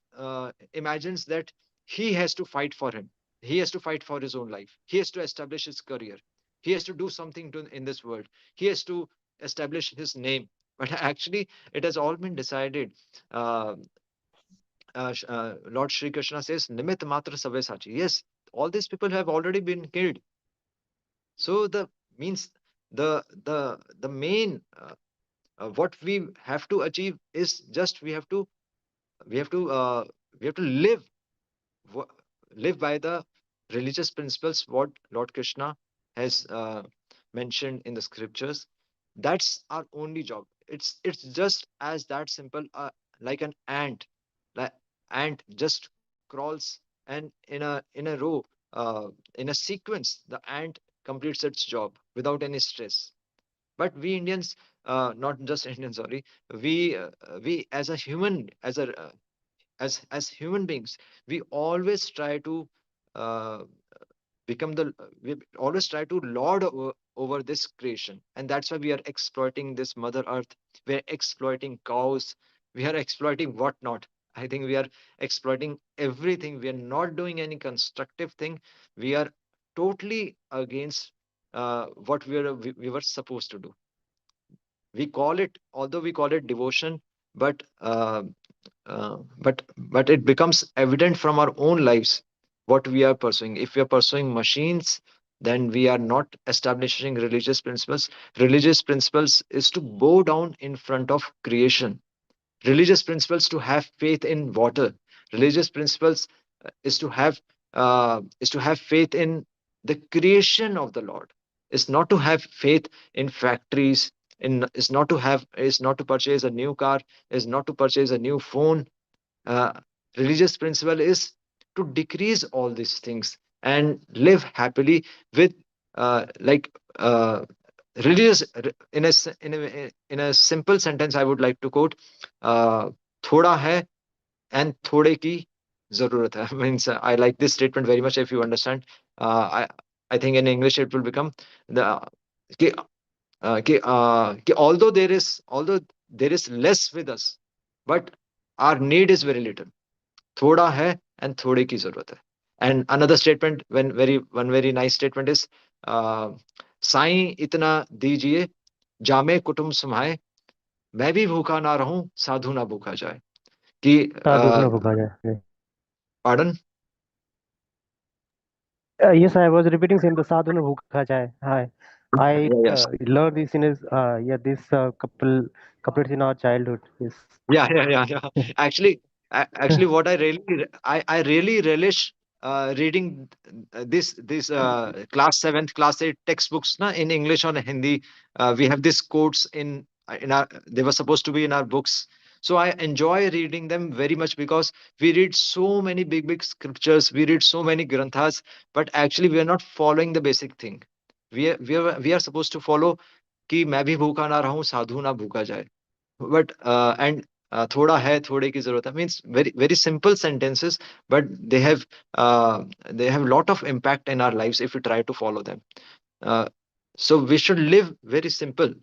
Speaker 9: imagines that he has to fight for him. He has to fight for his own life. He has to establish his career. He has to do something in this world. He has to establish his name. But actually, it has all been decided. Uh, Lord Shri Krishna says, "Nimit matra sabyasachi." Yes, all these people have already been killed. So the means the main what we have to achieve is just we have to uh, we have to w- live by the religious principles what Lord Krishna has mentioned in the scriptures. That's our only job. It's just as that simple. Like an ant, like ant just crawls, and in a row, in a sequence, the ant completes its job without any stress. But we Indians, not just Indians, sorry, we as a human, as human beings, we always try to uh, we always try to lord over this creation, and that's why we are exploiting this mother earth. We are exploiting cows, we are exploiting whatnot. I think we are exploiting everything. We are not doing any constructive thing. We are totally against what we were supposed to do. We call it, although we call it devotion, but but it becomes evident from our own lives what we are pursuing. If we are pursuing machines, then we are not establishing religious principles. Religious principles is to bow down in front of creation. Religious principles to have faith in water. Religious principles is to have faith in the creation of the Lord. Is not to have faith in factories. Is not to purchase a new car. Is not to purchase a new phone. uh, Religious principle is to decrease all these things and live happily with like religious in a simple sentence I would like to quote, thoda hai and thode ki zarurat hai. Means I like this statement very much. If you understand, I think in English it will become the कि, कि although there is less with us, but our need is very little. थोड़ा है and थोड़े की जरूरत है. And another statement, one very nice statement is, Sai इतना दीजिए जामे कुटुंब समाए, मैं भी भूखा ना रहूं साधु ना भूखा जाए. कि
Speaker 10: साधु ना भूखा जाए.
Speaker 9: pardon.
Speaker 10: Yes, I was repeating same. The sadhu na bhukha jai. Hi, I
Speaker 9: Yes.
Speaker 10: learned this in his this couplets in our childhood. Yes.
Speaker 9: Yeah. Actually, what I really relish reading this class 7th, class 8 textbooks na, in English or Hindi. We have these quotes in our, they were supposed to be in our books. So I enjoy reading them very much because we read so many big scriptures, we read so many granthas, but actually we are not following the basic thing. We are supposed to follow कि मैं भी भूखा ना रहूं साधु ना भूखा जाए. But and thoda hai thode ki zarurat hai means very simple sentences, but they have lot of impact in our lives if we try to follow them. uh, so we should live very simple.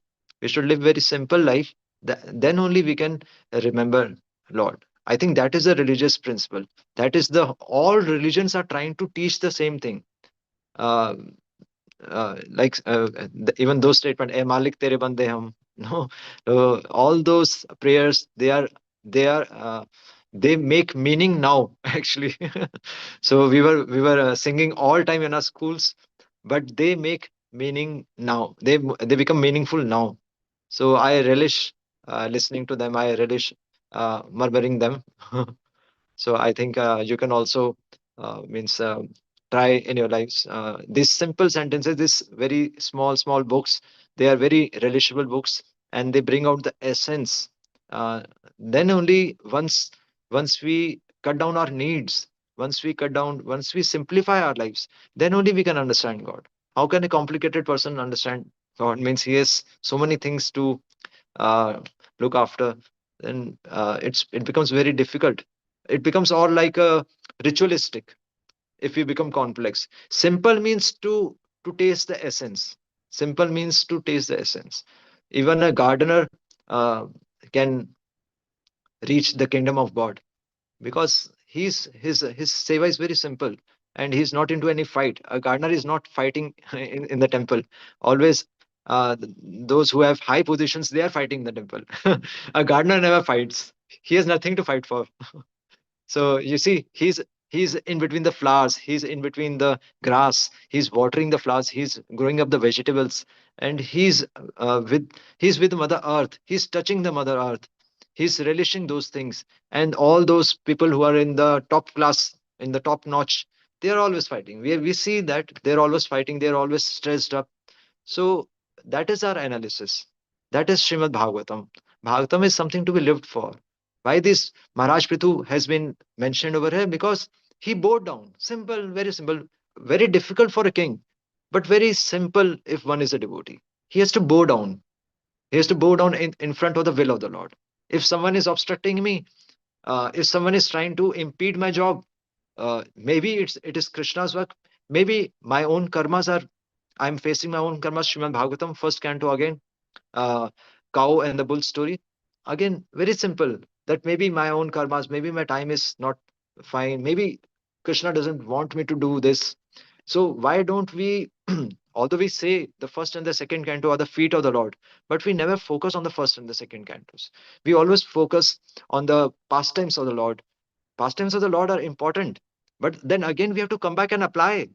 Speaker 9: We should live very simple life. Then only we can remember Lord. I think that is a religious principle. That is the all religions are trying to teach the same thing. uh, even those statement, "ए मालिक तेरे बंदे हम." No, all those prayers, they are they make meaning now actually. So we were singing all time in our schools, but they make meaning now. They become meaningful now. So I relish listening to them. I relish murmuring them. So I think you can also means try in your lives these simple sentences, these very small books. They are very relishable books, and they bring out the essence. Then only once we cut down our needs, once we simplify our lives, then only we can understand God. How can a complicated person understand God? Means he has so many things to uh, look after. Then it becomes very difficult. It becomes all like a ritualistic if we become complex. Simple means to taste the essence. Simple means to taste the essence. Even a gardener uh, can reach the kingdom of God because his seva is very simple, and he's not into any fight. A gardener is not fighting in the temple. Always those who have high positions, they are fighting in the temple. A gardener never fights. He has nothing to fight for. So you see, he's in between the flowers, he's in between the grass, he's watering the flowers, he's growing up the vegetables, and he's with Mother Earth. He's touching the Mother Earth. He's relishing those things. And all those people who are in the top class, in the top notch, they are always fighting. We see that they're always fighting, they're always stressed up. So that is our analysis. That is Srimad Bhagavatam. Bhagavatam is something to be lived for. Why this Maharaj Prithu has been mentioned over here? Because he bowed down. Simple, very simple, very difficult for a king, but very simple if one is a devotee. He has to bow down. He has to bow down in front of the will of the Lord. If someone is obstructing me, If someone is trying to impede my job, maybe it is Krishna's work. Maybe my own karmas are. I'm facing my own karmas. Srimad Bhagavatam, first canto again. Cow and the bull story. Again, very simple. That maybe my own karmas. Maybe my time is not fine. Maybe Krishna doesn't want me to do this. So why don't we? Although we say the first and the second canto are the feet of the Lord, but we never focus on the first and the second cantos. We always focus on the pastimes of the Lord. Pastimes of the Lord are important, but then again we have to come back and apply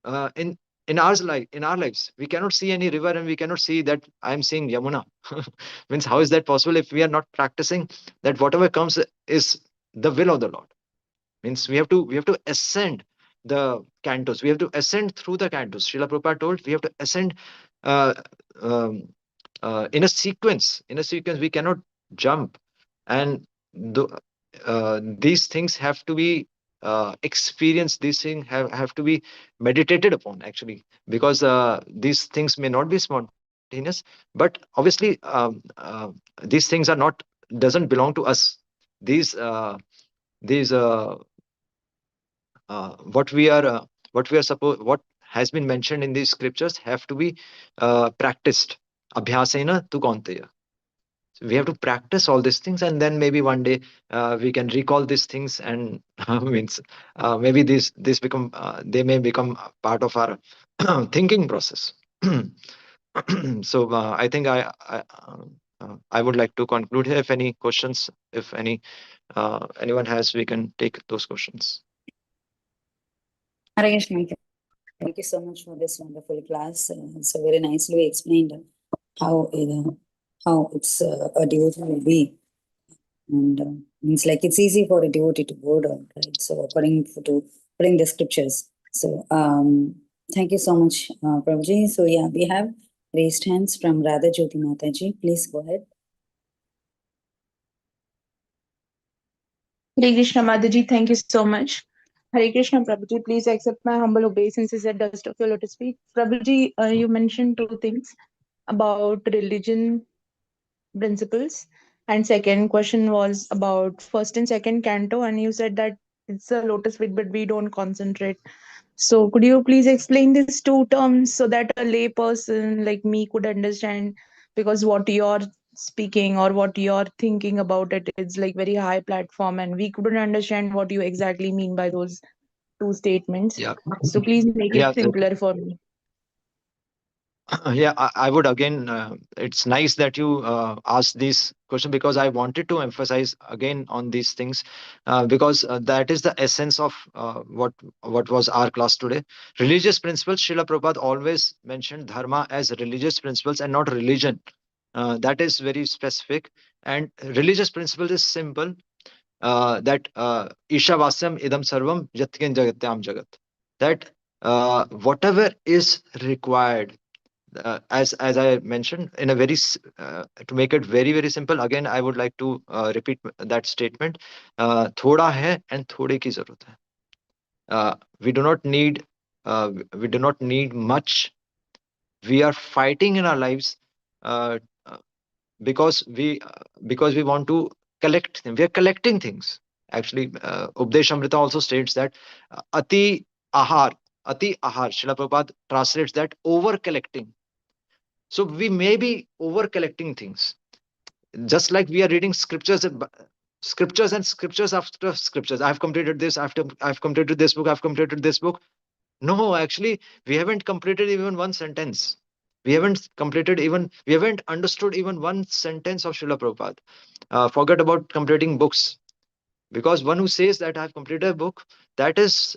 Speaker 9: uh, in in our lives. We cannot see any river and we cannot see that I am seeing Yamuna. Means how is that possible if we are not practicing that whatever comes is the will of the Lord? Means we have to ascend the cantos. We have to ascend through the cantos. Srila Prabhupada told we have to ascend uh, um, in a sequence. In a sequence, we cannot jump, and these things have to be experienced. These things have to be meditated upon actually, because these things may not be spontaneous, but obviously these things are not doesn't belong to us. These these what we are supposed what has been mentioned in these scriptures have to be practiced. Abhyasena tu kaunteya. So we have to practice all these things, and then maybe one day we can recall these things, and means maybe this become they may become a part of our thinking process. So I think I would like to conclude here. If any questions, if anyone has, we can take those questions.
Speaker 1: Hare Krishna. Thank you so much for this wonderful class. So very nicely explained how how it's a devotee will be, and means like it's easy for a devotee to go down, right? So according the scriptures. So thank you so much, Prabhuji. So yeah, we have raised hands from Radha Jyoti Mataji. Please go ahead.
Speaker 11: Hare Krishna Mataji, thank you so much. Hare Krishna Prabhuji, please accept my humble obeisances at dust of your lotus feet. Prabhuji, you mentioned two things about religion principles, and second question was about first and second canto, and you said that it's a lotus feet, but we don't concentrate. So could you please explain these two terms so that a lay person like me could understand? Because what you're speaking or what you're thinking about it is like very high platform, and we couldn't understand what you exactly mean by those two statements.
Speaker 9: Yeah.
Speaker 11: So please make
Speaker 9: Yeah.
Speaker 11: it simpler for me.
Speaker 9: Yeah, I would again. It's nice that you asked this question, because I wanted to emphasize again on these things, because that is the essence of what was our class today. Religious principles. Srila Prabhupada always mentioned dharma as religious principles and not religion. That is very specific, and religious principle is simple. That Ishavasyam idam sarvam yatkin jagatyam jagat. That whatever is required, as I mentioned, in a to make it very very simple. Again, I would like to repeat that statement. Thoda hai and thode ki zarurat hai. We do not need we do not need much. We are fighting in our lives uh, uh, because we want to collect them. We are collecting things. Actually, Updeshamrita also states that ati ahar, Srila Prabhupada translates that over collecting. So we may be over collecting things, just like we are reading scriptures and scriptures after scriptures. I've completed this, I've completed this book, I've completed this book. No, actually, we haven't completed even one sentence. We haven't understood even one sentence of Srila Prabhupada. Forget about completing books, because one who says that I've completed a book, that is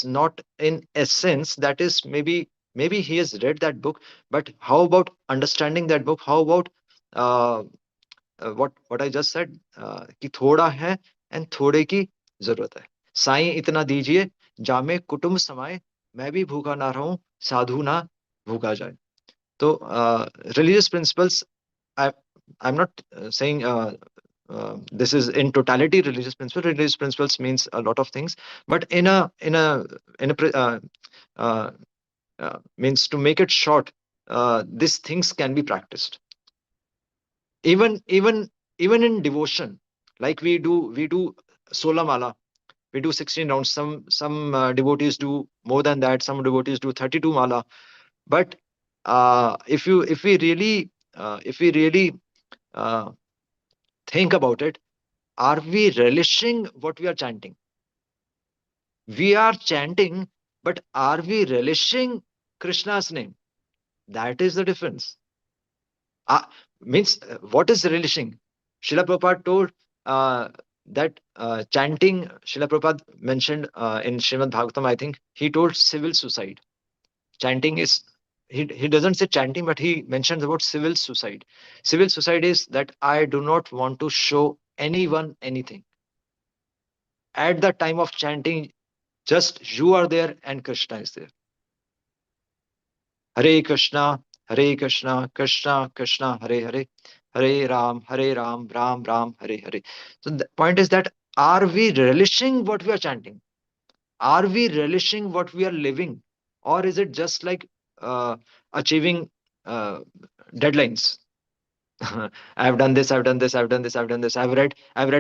Speaker 9: not in essence. That is maybe he has read that book, but how about understanding that book? How about uh, what I just said, कि थोड़ा है and थोड़े की जरूरत है. साईं इतना दीजिए जामे कुटुंब समाए, मैं भी भूखा ना रहूं साधु ना भूखा जाए. So religious principles, I, I'm not saying this is in totality religious principle. Religious principles means a lot of things, but uh, means, to make it short, these things can be practiced. Even in devotion, Like we do Sola Mala, we do 16 rounds. Some devotees do more than that. Some devotees do 32 Mala. But if we really uh, think about it, are we relishing what we are chanting? We are chanting, but are we relishing Krishna's name? That is the difference. Means what is relishing? Srila Prabhupada told that chanting, Srila Prabhupada mentioned in Srimad Bhagaatam, I think, he told civil suicide. Chanting is, he doesn't say chanting, but he mentions about civil suicide. Civil suicide is that I do not want to show anyone anything. At the time of chanting, just you are there and Krishna is there. Hare Krishna, Hare Krishna, Krishna Krishna, Hare Hare, Hare Ram, Ram Ram, Hare Hare. So the point is that are we relishing what we are chanting? Are we relishing what we are living? Or is it just like achieving deadlines? I've done this, I've done this, I've done this, I've done this. I've read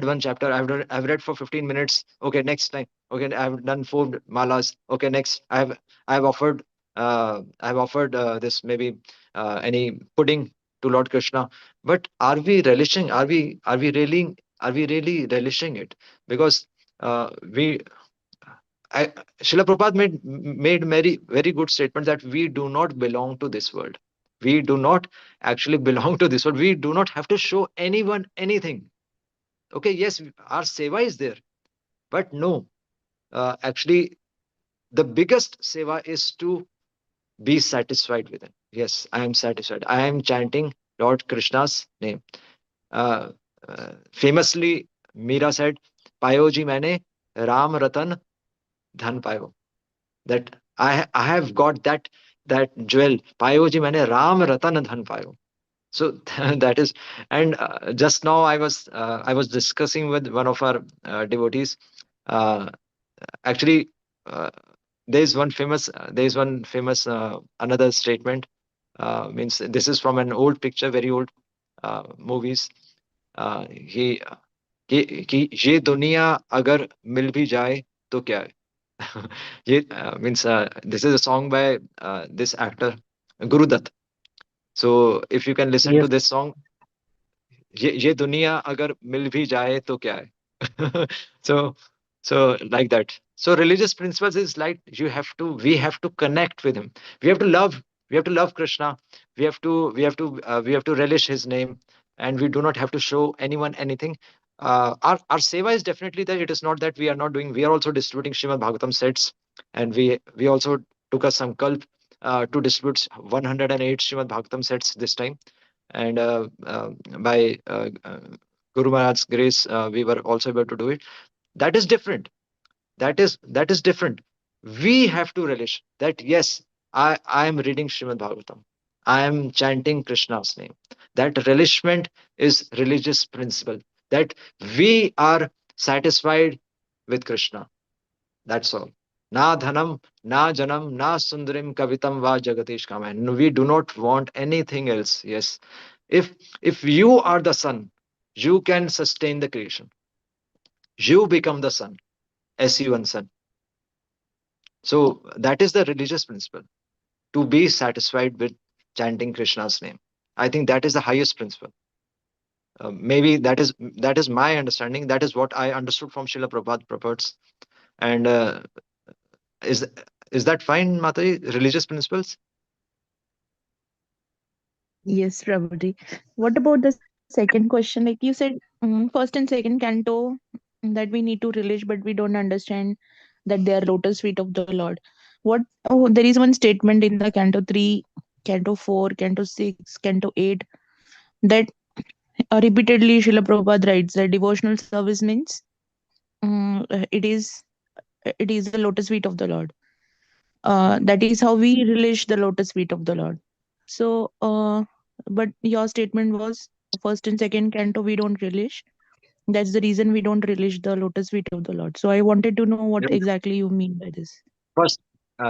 Speaker 9: one chapter, I've read for 15 minutes. Okay, next time. Okay, I've done 4 malas. Okay, next. I've offered this maybe any pudding to Lord Krishna. But are we relishing? Are we really relishing it? Because we I, Srila Prabhupada made very good statement that we do not belong to this world. We do not actually belong to this world. We do not have to show anyone anything. Okay, yes, our seva is there, but no, actually, the biggest seva is to be satisfied with it. Yes, I am satisfied. I am chanting Lord Krishna's name. Famously, Meera said, "Payo ji maine Ram Ratan dhan payo." That I have got that jewel. Payo ji maine Ram Ratan dhan payo. So that is, and just now I was discussing with one of our devotees. Uh, Actually, uh, there is one famous another statement. Means this is from an old picture, very old movies. He कि ये दुनिया अगर मिल भी जाए तो क्या है? ये means this is a song by this actor Guru Dutt. So if you can listen to
Speaker 10: Yes,
Speaker 9: this song, ये दुनिया अगर मिल भी जाए तो क्या है? so like that. So religious principles is like we have to connect with him. We have to love Krishna. We have to relish his name, and we do not have to show anyone anything. Our seva is definitely that. It is not that we are not doing. We are also distributing Srimad Bhagavatam sets, and we also took us some kalp to distribute 108 Srimad Bhagavatam sets this time. And by Guru Maharaj's grace, we were also able to do it. That is different. That is different. We have to relish that. Yes, I am reading Srimad Bhagavatam. I am chanting Krishna's name. That relishment is religious principle. That we are satisfied with Krishna. That's all. Na dhanam, na janam, na sundarim kavitam va jagatish kama. No, we do not want anything else. Yes. If you are the sun, you can sustain the creation. You become the sun, SU1 sun. So that is the religious principle. To be satisfied with chanting Krishna's name. I think that is the highest principle. Maybe that is my understanding. That is what I understood from Srila Prabhupada. And is is that fine, Mataji? Religious principles?
Speaker 11: Yes, Prabhuji. What about the second question? Like you said, first and second canto that we need to relish, but we don't understand that they are lotus feet of the Lord. What? Oh, there is one statement in the canto 3, canto 4, canto 6, canto 8 that repeatedly Srila Prabhupada writes that devotional service means it is the lotus feet of the Lord. That is how we relish the lotus feet of the Lord. So, but your statement was first and second canto we don't relish. That's the reason we don't relish the lotus feet of the Lord. So I wanted to know what
Speaker 9: Yeah.
Speaker 11: exactly you mean by this.
Speaker 9: First,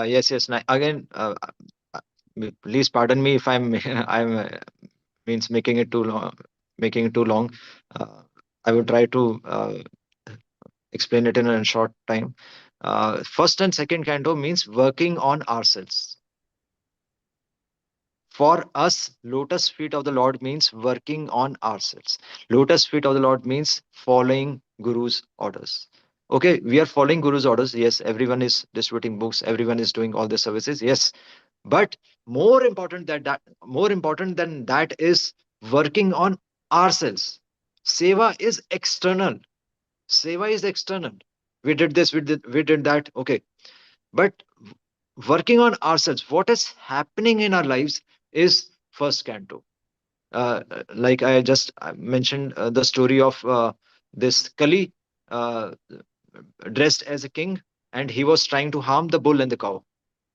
Speaker 9: yes. Again, please pardon me if I'm I'm means making it too long. Uh, I will try to explain it in a short time. First and second canto means working on ourselves. For us, lotus feet of the Lord means working on ourselves. Lotus feet of the Lord means following Guru's orders. Okay, we are following Guru's orders. Yes, everyone is distributing books, everyone is doing all the services. Yes, but more important than that is working on ourselves. Seva is external. Seva is external. We did this, we did that. Okay, but working on ourselves, what is happening in our lives is first canto. Like I just mentioned the story of this Kali uh, dressed as a king, and he was trying to harm the bull and the cow.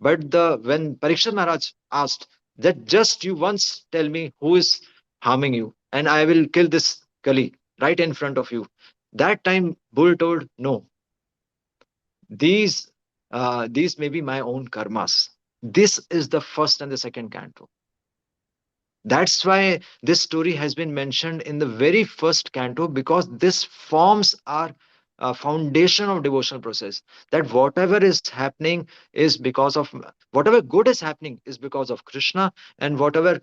Speaker 9: But when Parikshit Maharaj asked that just you once tell me who is harming you, and I will kill this Kali right in front of you. That time bull told no, these these may be my own karmas. This is the first and the second canto. That's why this story has been mentioned in the very first canto, because this forms our foundation of devotional process. That whatever is happening is because of, whatever good is happening is because of Krishna, and whatever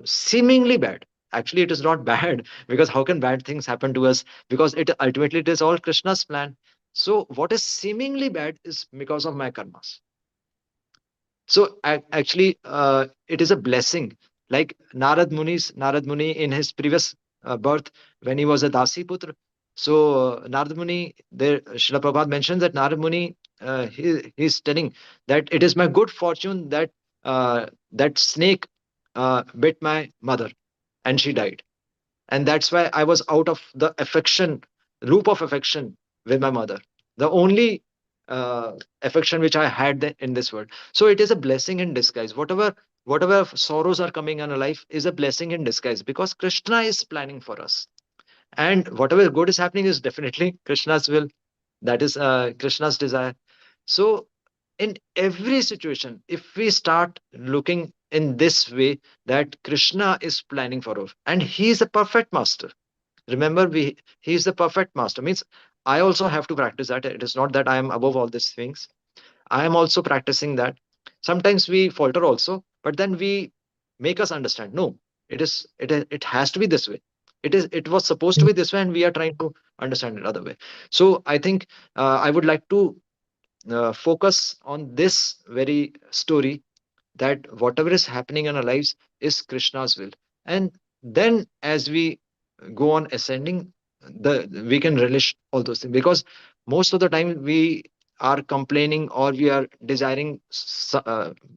Speaker 9: seemingly bad. Actually, it is not bad, because how can bad things happen to us? Because it ultimately it is all Krishna's plan. So what is seemingly bad is because of my karmas. So actually, it is a blessing. Like Narad Muni in his previous birth, when he was a Dasi Putra. So Narad Muni, there, Srila Prabhupada mentions that Narad Muni, he's telling that it is my good fortune that that snake bit my mother and she died, and that's why I was out of the affection, loop of affection with my mother, the only affection which I had in this world. So it is a blessing in disguise. Whatever sorrows are coming in our life is a blessing in disguise, because Krishna is planning for us, and whatever good is happening is definitely Krishna's will. That is Krishna's desire. So in every situation, if we start looking in this way, that Krishna is planning for us, and he is a perfect master. Remember, he is the perfect master. Means I also have to practice that. It is not that I am above all these things. I am also practicing that. Sometimes we falter also, but then we make us understand. No, it has to be this way. It was supposed to be this way, and we are trying to understand it other way. So I think I would like to focus on this very story, that whatever is happening in our lives is Krishna's will. And then as we go on ascending, we can relish all those things, because most of the time we are complaining, or we are desiring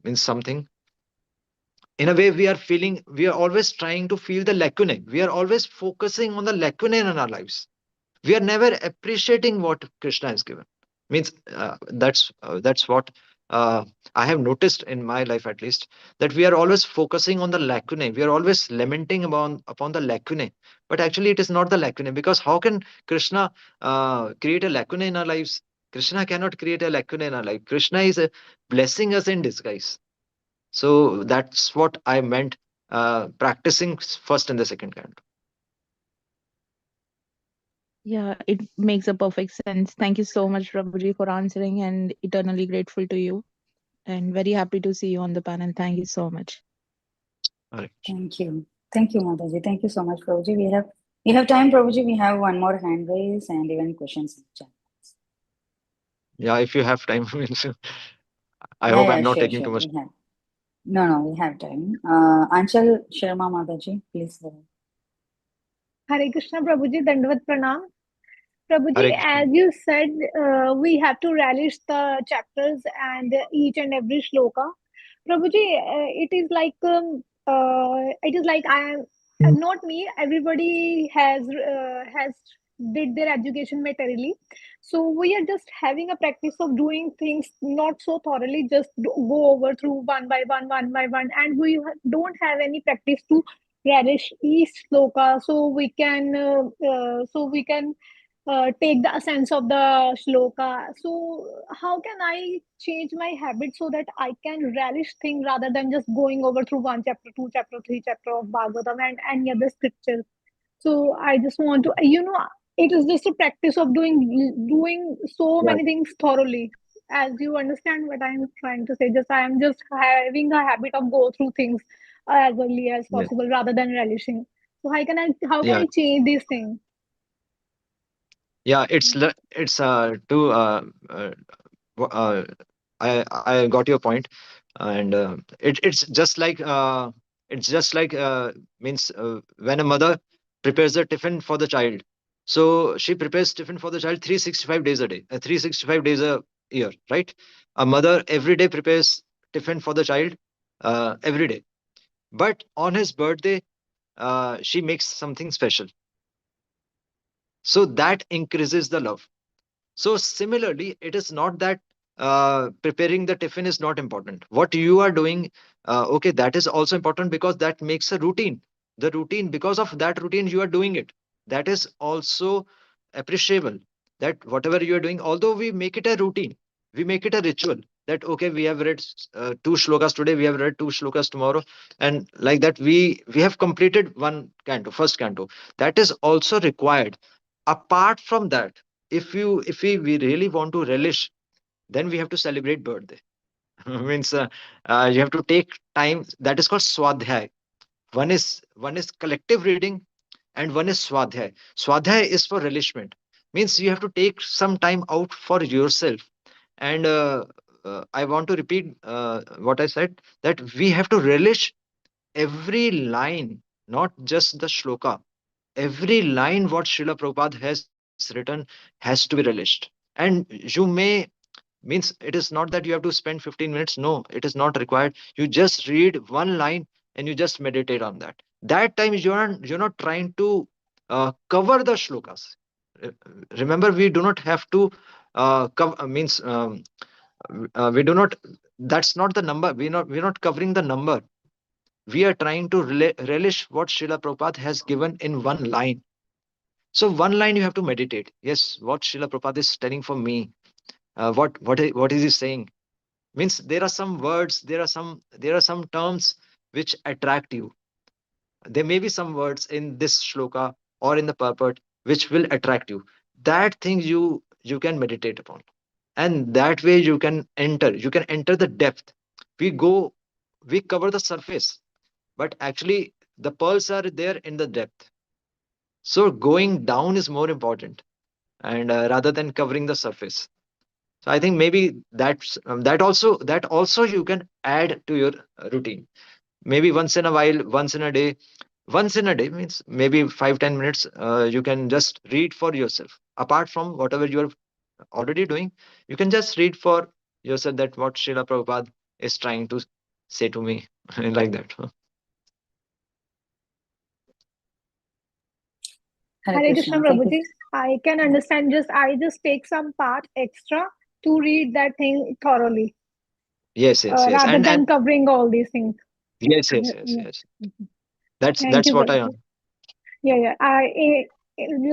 Speaker 9: means something. In a way, we are always trying to feel the lacunae. We are always focusing on the lacunae in our lives. We are never appreciating what Krishna has given. Means that's what uh, I have noticed in my life, at least, that we are always focusing on the lacunae. We are always lamenting upon the lacunae, but actually it is not the lacunae, because how can Krishna create a lacunae in our lives? Krishna cannot create a lacunae in our life. Krishna is blessing us in disguise. So that's what I meant, practicing first and the second kind.
Speaker 11: Yeah, it makes a perfect sense. Thank you so much, Prabhuji, for answering, and eternally grateful to you. And very happy to see you on the panel. Thank you so much.
Speaker 9: Right.
Speaker 4: Thank you. Thank you, Mataji. Thank you so much, Prabhuji. We have time, Prabhuji. We have one more hand raise and even questions in the chat.
Speaker 9: Yeah, if you have time, means I
Speaker 4: Yeah,
Speaker 9: hope
Speaker 4: yeah,
Speaker 9: I'm not
Speaker 4: sure,
Speaker 9: taking too
Speaker 4: sure.
Speaker 9: much.
Speaker 4: We have. No, we have time. Anchal Sharma Mataji, please go ahead.
Speaker 12: Hare Krishna, Prabhuji, Dandavat Pranam. Prabhuji,
Speaker 9: Hare Krishna.
Speaker 12: as you said, we have to relish the chapters and each and every shloka. Prabhuji, it is like I am not me. Everybody has did their education materially, so we are just having a practice of doing things not so thoroughly. Just go over through one by one, and we don't have any practice to relish each shloka, so we can take the sense of the shloka. So, how can I change my habit so that I can relish things rather than just going over through one chapter, two chapter, three chapter of Bhagavatam and any other scripture? So I just want to, it is just a practice of doing so
Speaker 9: Yeah.
Speaker 12: many things thoroughly. As you understand what I'm trying to say, just I am just having a habit of go through things as early as
Speaker 9: Yeah.
Speaker 12: possible rather than relishing. So how can
Speaker 9: Yeah.
Speaker 12: I change these things?
Speaker 9: Yeah. It's to uh, I got your point, and it's just like means when a mother prepares a tiffin for the child, so she prepares tiffin for the child 365 days a day, 365 days a year, right? A mother every day prepares tiffin for the child, every day, but on his birthday, she makes something special, so that increases the love. So similarly, it is not that preparing the tiffin is not important. What you are doing, okay, that is also important because that makes a routine. The routine, because of that routine, you are doing it. That is also appreciable. That whatever you are doing, although we make it a routine, we make it a ritual. That okay, we have read two shlokas today, we have read two shlokas tomorrow, and like that, we have completed one canto, first canto. That is also required. Apart from that, if we really want to relish, then we have to celebrate birthday. Means you have to take time. That is called swadhyay. One is collective reading, and one is swadhyay. Swadhyay is for relishment, means you have to take some time out for yourself. And I want to repeat what I said, that we have to relish every line, not just the shloka. Every line what Srila Prabhupada has written has to be relished. And you may, means it is not that you have to spend 15 minutes. No, it is not required. You just read one line and you just meditate on that. That time you're not trying to cover the shlokas. Re- Remember, we do not have to cover, means we do not. That's not the number. We're not covering the number. We are trying to relish what Srila Prabhupada has given in one line. So one line you have to meditate. Yes, what Srila Prabhupada is telling for me. What is he saying? Means there are some words, there are some terms which attract you. There may be some words in this shloka or in the purport which will attract you. That thing you can meditate upon, and that way you can enter the depth. We go we cover the surface, but actually the pearls are there in the depth. So going down is more important, and rather than covering the surface. So I think maybe that also you can add to your routine. Maybe once in a while, once in a day means maybe 5-10 minutes. You can just read for yourself. Apart from whatever you are already doing, you can just read for yourself that what Srila Prabhupada is trying to say to me, like that.
Speaker 4: Hare
Speaker 12: Hare Krishna
Speaker 4: Krishna. Thank you.
Speaker 12: Prabhuji. I can understand, I just take some part extra to read that thing thoroughly,
Speaker 9: Yes, yes, yes,
Speaker 12: rather
Speaker 9: and
Speaker 12: than covering all these things.
Speaker 9: yes, yes,
Speaker 12: Yeah,
Speaker 9: yes,
Speaker 12: yeah.
Speaker 9: yes.
Speaker 12: Mhm.
Speaker 9: That's
Speaker 12: Thank
Speaker 9: that's
Speaker 12: you,
Speaker 9: what I
Speaker 12: Prabhuji.
Speaker 9: am.
Speaker 12: Yeah, yeah.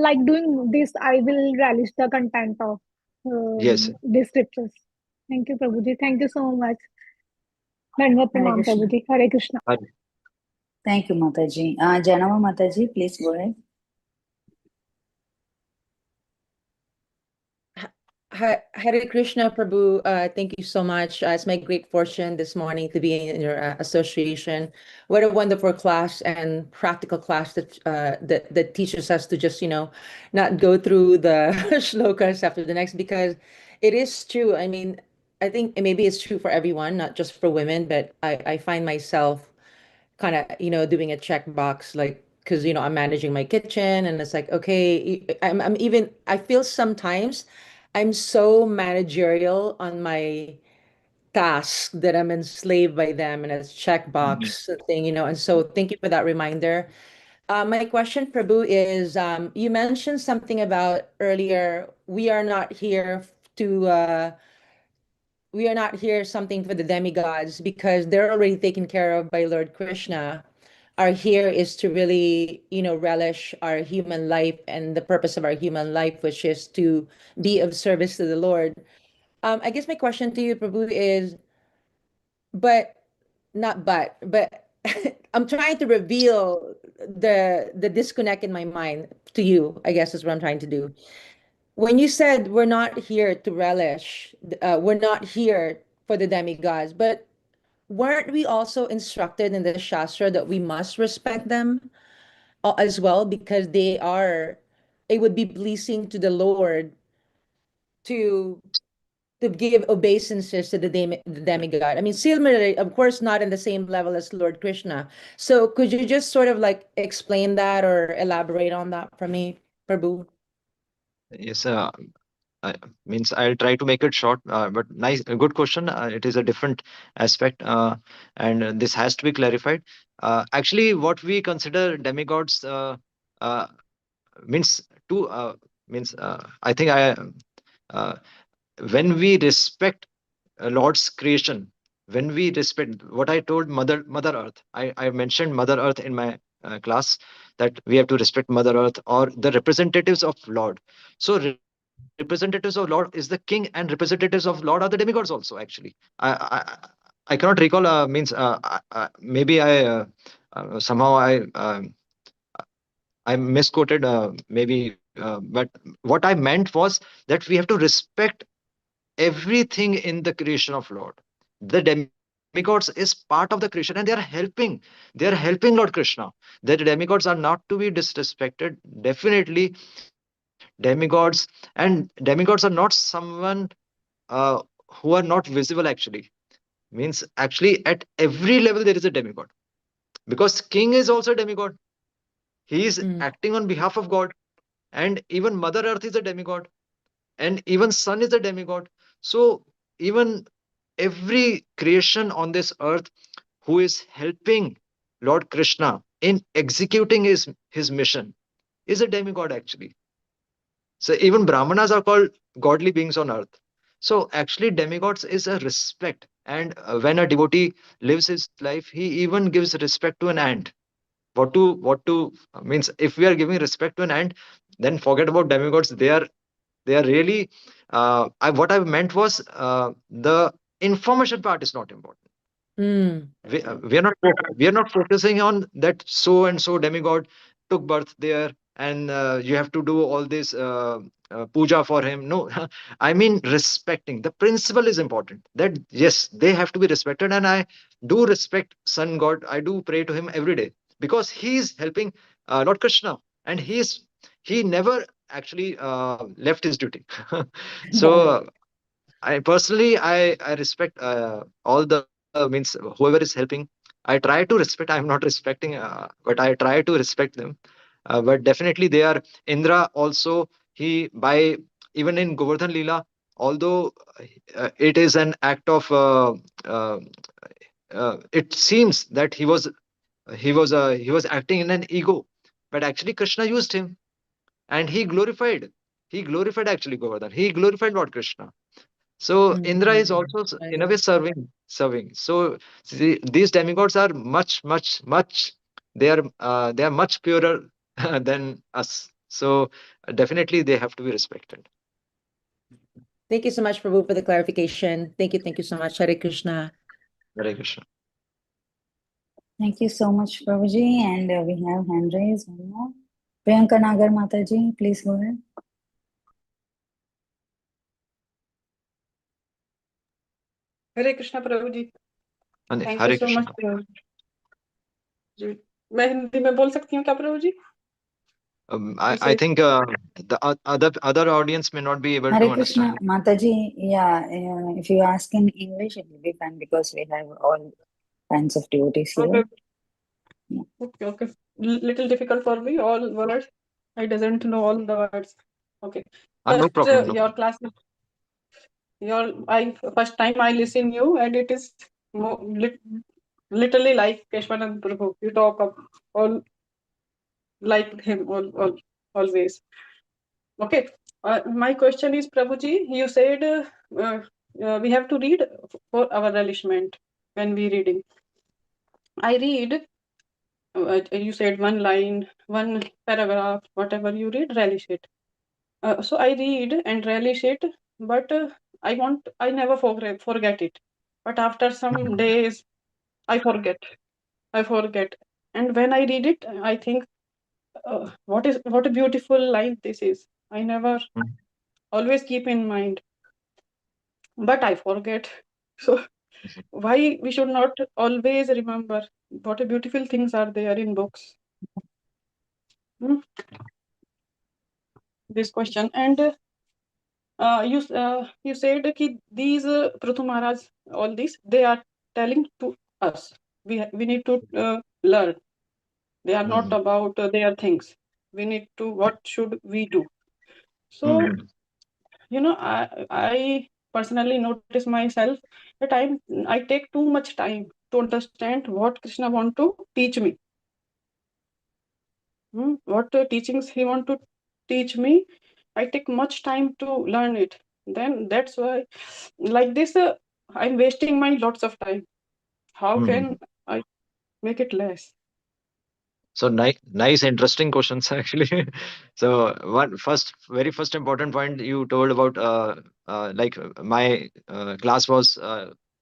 Speaker 12: Like doing this, I will relish the content of
Speaker 9: Yes.
Speaker 12: these scriptures. Thank you, Prabhuji. Thank you so much. Dandavat
Speaker 4: Hare
Speaker 12: Pranam,
Speaker 4: Krishna.
Speaker 12: Prabhuji. Hare Krishna.
Speaker 4: Thank you, Mataji. Janama Mataji, please go ahead.
Speaker 13: Hare Krishna, Prabhu. Thank you so much. It's my great fortune this morning to be in your association. What a wonderful class and practical class that teaches us to just not go through the shlokas after the next, because it is true. I mean, I think maybe it's true for everyone, not just for women, but I find myself kind of doing a checkbox, like, because I'm managing my kitchen, and it's like, okay, I'm even, I feel sometimes I'm so managerial on my tasks that I'm enslaved by them, and it's
Speaker 9: Mhm.
Speaker 13: checkbox thing, and so thank you for that reminder. My question, Prabhu, is you mentioned something about earlier, we are not here something for the demigods because they're already taken care of by Lord Krishna. Our here is to really, relish our human life and the purpose of our human life, which is to be of service to the Lord. I guess my question to you, Prabhu, is, but not but I'm trying to reveal the disconnect in my mind to you, I guess is what I'm trying to do. When you said we're not here to relish, we're not here for the demigods, but weren't we also instructed in the Shastra that we must respect them as well, because it would be pleasing to the Lord to give obeisances to the demigod. I mean, similarly, of course, not in the same level as Lord Krishna. So could you just sort of like explain that or elaborate on that for me, Prabhu?
Speaker 9: Yes, means I'll try to make it short, but nice, a good question. It is a different aspect, and this has to be clarified. Actually, what we consider demigods uh, means two. Means I think uh, when we respect Lord's creation, when we respect what I told Mother Earth, I mentioned Mother Earth in my class, that we have to respect Mother Earth or the representatives of Lord. So representatives of Lord is the king, and representatives of Lord are the demigods also. Actually, I cannot recall. Means maybe somehow I misquoted. Maybe, but what I meant was that we have to respect everything in the creation of Lord. The demigods is part of the creation, and they are helping Lord Krishna. The demigods are not to be disrespected. Definitely, demigods are not someone uh, who are not visible actually. Means actually at every level there is a demigod, because king is also a demigod. He is acting on behalf of God, and even Mother Earth is a demigod, and even sun is a demigod. So even every creation on this earth who is helping Lord Krishna in executing his mission is a demigod actually. So even Brahmanas are called godly beings on earth. So actually demigods is a respect, and when a devotee lives his life, he even gives respect to an ant. What to means, if we are giving respect to an ant, then forget about demigods. They are really, what I meant was, the information part is not important. We are not focusing on that so and so demigod took birth there, and you have to do all this puja for him. No, I mean respecting the principle is important. That yes, they have to be respected, and I do respect sun god. I do pray to him every day, because he is helping Lord Krishna, and he never actually left his duty. So I personally, I respect all the means whoever is helping. I try to respect. I am not respecting, but I try to respect them. But definitely they are. Indra also, he by even in Govardhan Leela, although it is an act of uh, it seems that he was acting in an ego, but actually Krishna used him, and he glorified actually Govardhan. He glorified Lord Krishna. So Indra is also in a way serving. So see, these demigods are much, much, much. They are much purer than us. So definitely they have to be respected.
Speaker 13: Thank you so much, Prabhu, for the clarification. Thank you so much. Hare Krishna.
Speaker 9: Hare Krishna.
Speaker 14: Thank you so much, Prabhuji. And we have hand raised one more. Priyanka Nagar Mataji, please go ahead.
Speaker 15: Hare Krishna Prabhu ji, thank you
Speaker 9: Hare
Speaker 15: so
Speaker 9: Krishna.
Speaker 15: Much जी। मैं हिंदी में बोल सकती हूँ क्या प्रभु जी?
Speaker 9: I think the other audience may not be able
Speaker 14: Hare
Speaker 9: to
Speaker 14: Krishna
Speaker 9: understand.
Speaker 14: Mataji, yeah, if you ask in English, it will be fine because we have all kinds of devotees here.
Speaker 15: Okay.
Speaker 14: Yeah.
Speaker 15: Okay. Little difficult for me, all words. I doesn't know all the words. Okay.
Speaker 9: No
Speaker 15: First,
Speaker 9: problem. No
Speaker 15: your
Speaker 9: problem.
Speaker 15: class, first time I listen you, and it is literally like Keshwanand Prabhu. You talk of all like him always. Okay. My question is, Prabhuji, you said we have to read for our relishment when we reading. I read, you said one line, one paragraph, whatever you read, relish it. So I read and relish it, but I never forget it. But after some days, I forget. And when I read it, I think, what a beautiful line this is. I never always keep in mind, but I forget. So why we should not always remember what a beautiful things are there in books? Hmm? This question. And you said that these Prithu Maharaj, all these, they are telling to us. We need to learn. They are not about their things. We need to, what should we do? So, I personally notice myself that I take too much time to understand what Krishna want to teach me. What teachings he want to teach me. I take much time to learn it. Then that's why, like this, I'm wasting my lots of time. How can I make it less?
Speaker 9: So nice, interesting questions actually. So very first important point you told about like my class was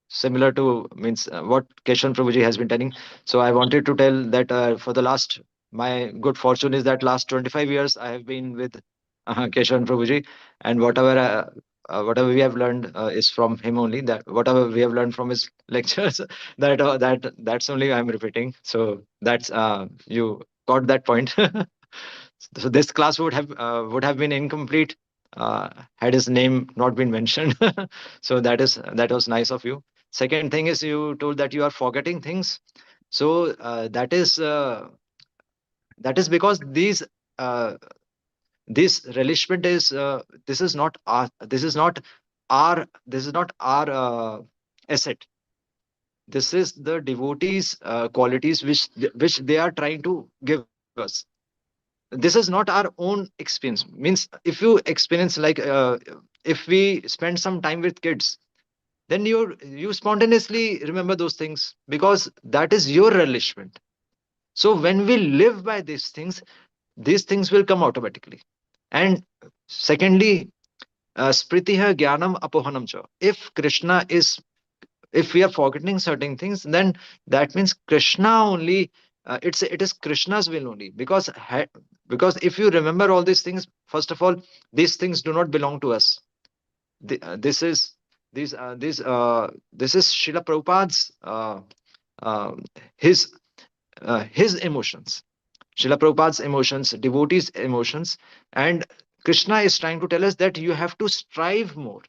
Speaker 9: similar to means what Keshan Prabhuji has been telling. So I wanted to tell that for the last, my good fortune is that last 25 years I have been with Keshan Prabhuji, and whatever we have learned is from him only. That whatever we have learned from his lectures, that's only I'm repeating. So that's you got that point. So this class would have been incomplete had his name not been mentioned. So that was nice of you. Second thing is you told that you are forgetting things. So that is because uh, this relishment is this is not our asset. This is the devotees qualities which they are trying to give us. This is not our own experience. Means if you experience like if we spend some time with kids, then you spontaneously remember those things because that is your relishment. So when we live by these things will come automatically. And secondly, spritiha jnanam apohanam cha. If Krishna is, if we are forgetting certain things, then that means Krishna only, it is Krishna's will only, because if you remember all these things, first of all, these things do not belong to us. This is this is Srila Prabhupada's uh, his his emotions, Srila Prabhupada's emotions, devotees' emotions. And Krishna is trying to tell us that you have to strive more.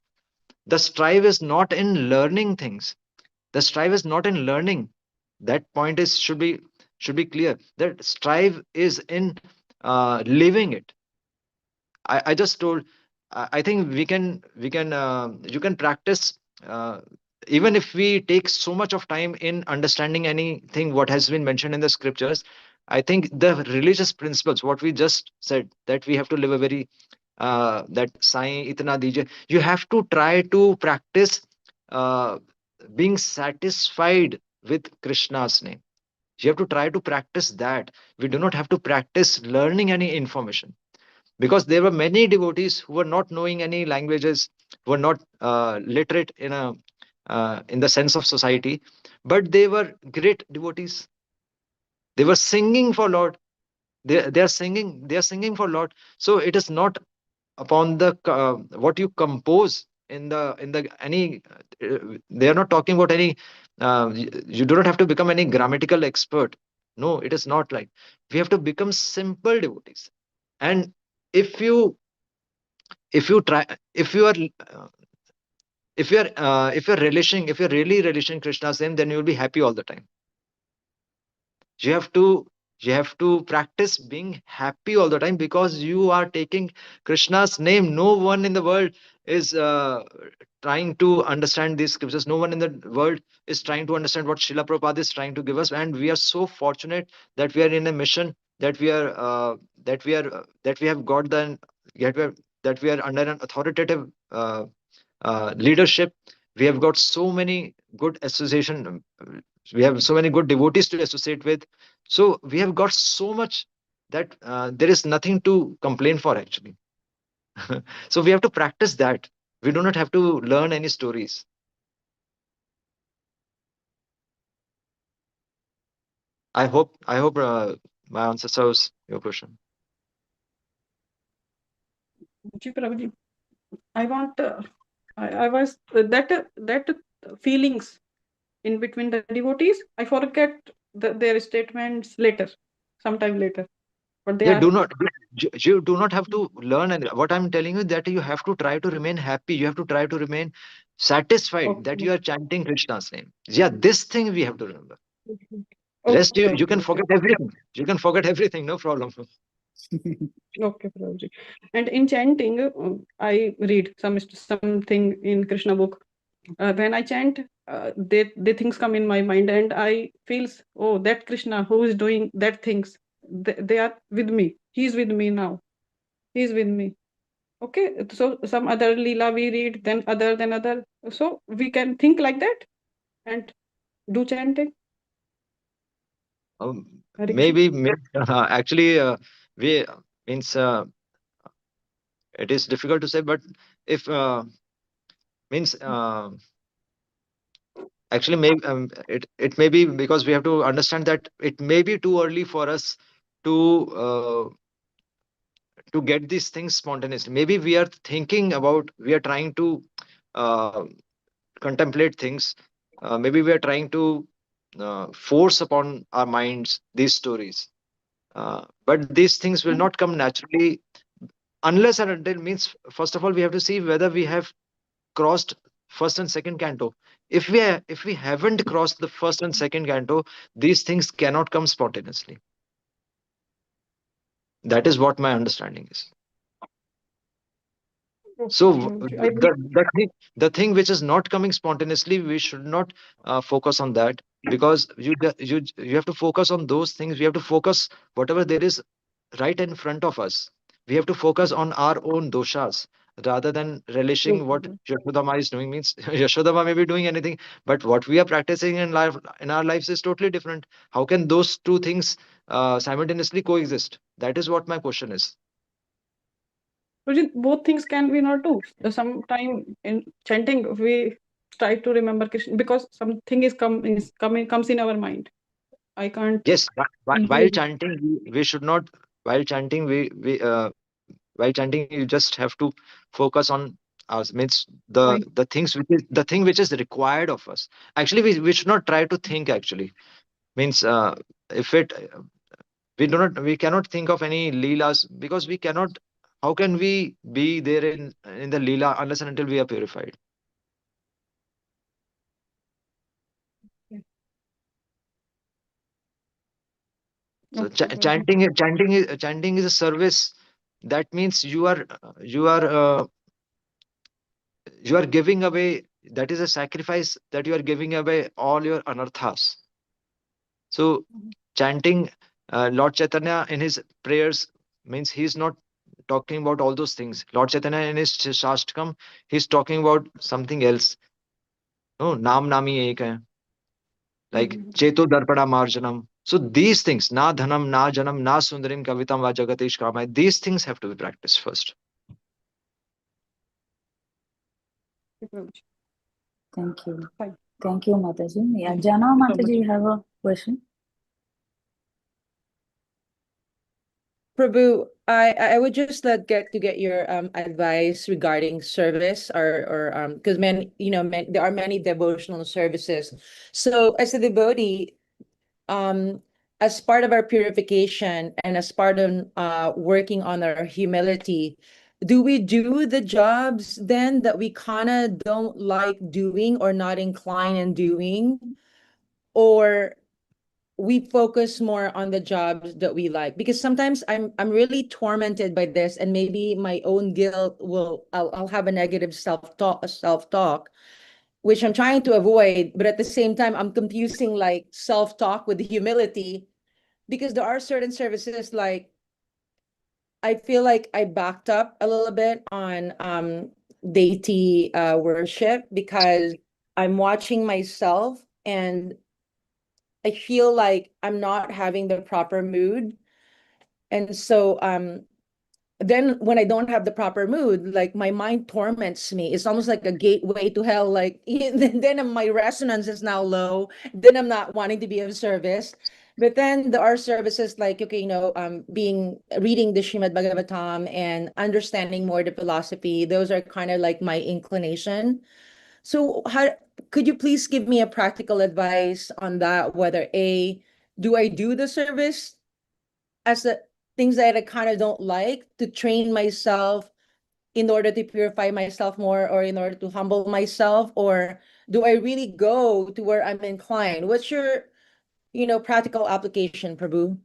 Speaker 9: The strive is not in learning things. The strive is not in learning. That point is should be clear. That strive is in living it. I just told. I think we can you can practice uh, even if we take so much of time in understanding anything what has been mentioned in the scriptures. I think the religious principles, what we just said, that we have to live a very that sai itna dijiye. You have to try to practice uh, being satisfied with Krishna's name. You have to try to practice that. We do not have to practice learning any information, because there were many devotees who were not knowing any languages, who were not literate in the sense of society, but they were great devotees. They were singing for Lord. They are singing for Lord. So it is not upon the what you compose in the any they are not talking about any you do not have to become any grammatical expert. No, it is not like. We have to become simple devotees. And if you if you try uh, if you're relishing, if you're really relishing Krishna's name, then you'll be happy all the time. You have to practice being happy all the time, because you are taking Krishna's name. No one in the world is trying to understand these scriptures. No one in the world is trying to understand what Srila Prabhupada is trying to give us. And we are so fortunate that we are in a mission, that we are that we have got that we are under an authoritative leadership. We have got so many good association, we have so many good devotees to associate with. So we have got so much that there is nothing to complain for actually. So we have to practice that. We do not have to learn any stories. I hope my answer serves your question.
Speaker 15: Ji Prabhuji, I want I was that feelings in between the devotees. I forget their statements later, sometime later. But they
Speaker 9: Yeah,
Speaker 15: are
Speaker 9: you do not have to learn. And what I'm telling you that you have to try to remain happy. You have to try to remain satisfied that
Speaker 15: okay.
Speaker 9: you are chanting Krishna's name. Yeah, this thing we have to remember.
Speaker 15: Okay,
Speaker 9: Rest, you
Speaker 15: okay,
Speaker 9: can
Speaker 15: okay.
Speaker 9: forget everything. You can forget everything, no problem.
Speaker 15: Okay, Prabhuji. And in chanting, I read something in Krishna book. When I chant, they things come in my mind, and I feels, oh, that Krishna who is doing that things, they are with me. He's with me now. He's with me. Okay, so some other lila we read, then other. So we can think like that and do chanting. Hare Krishna.
Speaker 9: Maybe actually we means it is difficult to say, but if means actually maybe it may be because we have to understand that it may be too early for us to get these things spontaneously. Maybe we are trying to uh, contemplate things. Maybe we are trying to force upon our minds these stories. But these things will not come naturally unless and until means first of all we have to see whether we have crossed first and second canto. If we haven't crossed the first and second canto, these things cannot come spontaneously. That is what my understanding is. So
Speaker 15: Okay, Prabhuji. I will.
Speaker 9: the thing which is not coming spontaneously, we should not focus on that, because you have to focus on those things. We have to focus whatever there is right in front of us. We have to focus on our own doshas rather than relishing what
Speaker 15: Okay.
Speaker 9: Yashodama is doing. Means Yashodama may be doing anything, but what we are practicing in life in our lives is totally different. How can those two things simultaneously coexist? That is what my question is.
Speaker 15: Prabhuji, both things can we not do. Sometime in chanting, we try to remember Krishna because something comes in our mind. I can't
Speaker 9: Yes, while
Speaker 15: easily.
Speaker 9: chanting, we should not. While chanting, while chanting, you just have to focus on means
Speaker 15: I
Speaker 9: the things which is the thing which is required of us. Actually, we should not try to think. Actually, means if it we cannot think of any leelas because we cannot. How can we be there in the leela unless and until we are purified? So
Speaker 15: okay, Prabhuji.
Speaker 9: chanting is a service. That means you are giving away, that is a sacrifice that you are giving away all your anarthas. So chanting Lord Chaitanya in his prayers means he's not talking about all those things. Lord Chaitanya in his Shastakam, he's talking about something else. No, Nam Nami Ek hai, like Cheto Darpada Marjanam. So these things, na dhanam, na janam, na sundarim kavitam va jagatish kamai, these things have to be practiced first.
Speaker 15: Okay, Prabhuji.
Speaker 14: Thank you.
Speaker 15: Fine.
Speaker 14: Thank you, Mataji. Yeah,
Speaker 15: Thank
Speaker 14: Jana
Speaker 15: you so much.
Speaker 14: Mataji, you have a question?
Speaker 13: Prabhu, I would just get your advice regarding service or because there are many devotional services. So as a devotee, um as part of our purification and as part of working on our humility, do we do the jobs then that we kind of don't like doing or not inclined in doing, or we focus more on the jobs that we like? Because sometimes I'm really tormented by this, and maybe my own guilt I'll have a negative self-talk, which I'm trying to avoid, but at the same time I'm confusing like self-talk with humility, because there are certain services like I feel like I backed up a little bit on deity worship because I'm watching myself and I feel like I'm not having the proper mood. And so then when I don't have the proper mood, like my mind torments me. It's almost like a gateway to hell. Like then my resonance is now low. Then I'm not wanting to be of service. But then there are services like, okay, reading the Srimad Bhagavatam and understanding more the philosophy. Those are kind of like my inclination. So how could you please give me a practical advice on that? Whether do I do the service as the things that I kind of don't like to train myself in order to purify myself more, or in order to humble myself, or do I really go to where I'm inclined? What's your practical application, Prabhu?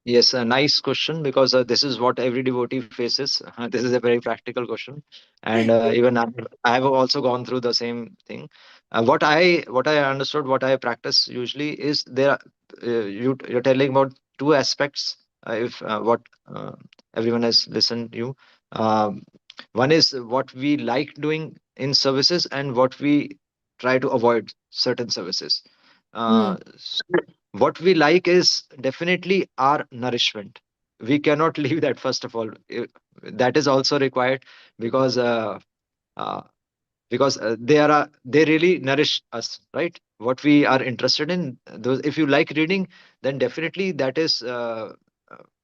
Speaker 9: Yes, a nice question, because this is what every devotee faces. This is a very practical question, and even I have also gone through the same thing. What I understood, what I practice usually is there. You're telling about two aspects. If what everyone has listened you. Um, One is what we like doing in services, and what we try to avoid certain services. So what we like is definitely our nourishment. We cannot leave that, first of all. That is also required, because uh, they really nourish us, right? What we are interested in, those, if you like reading, then definitely that is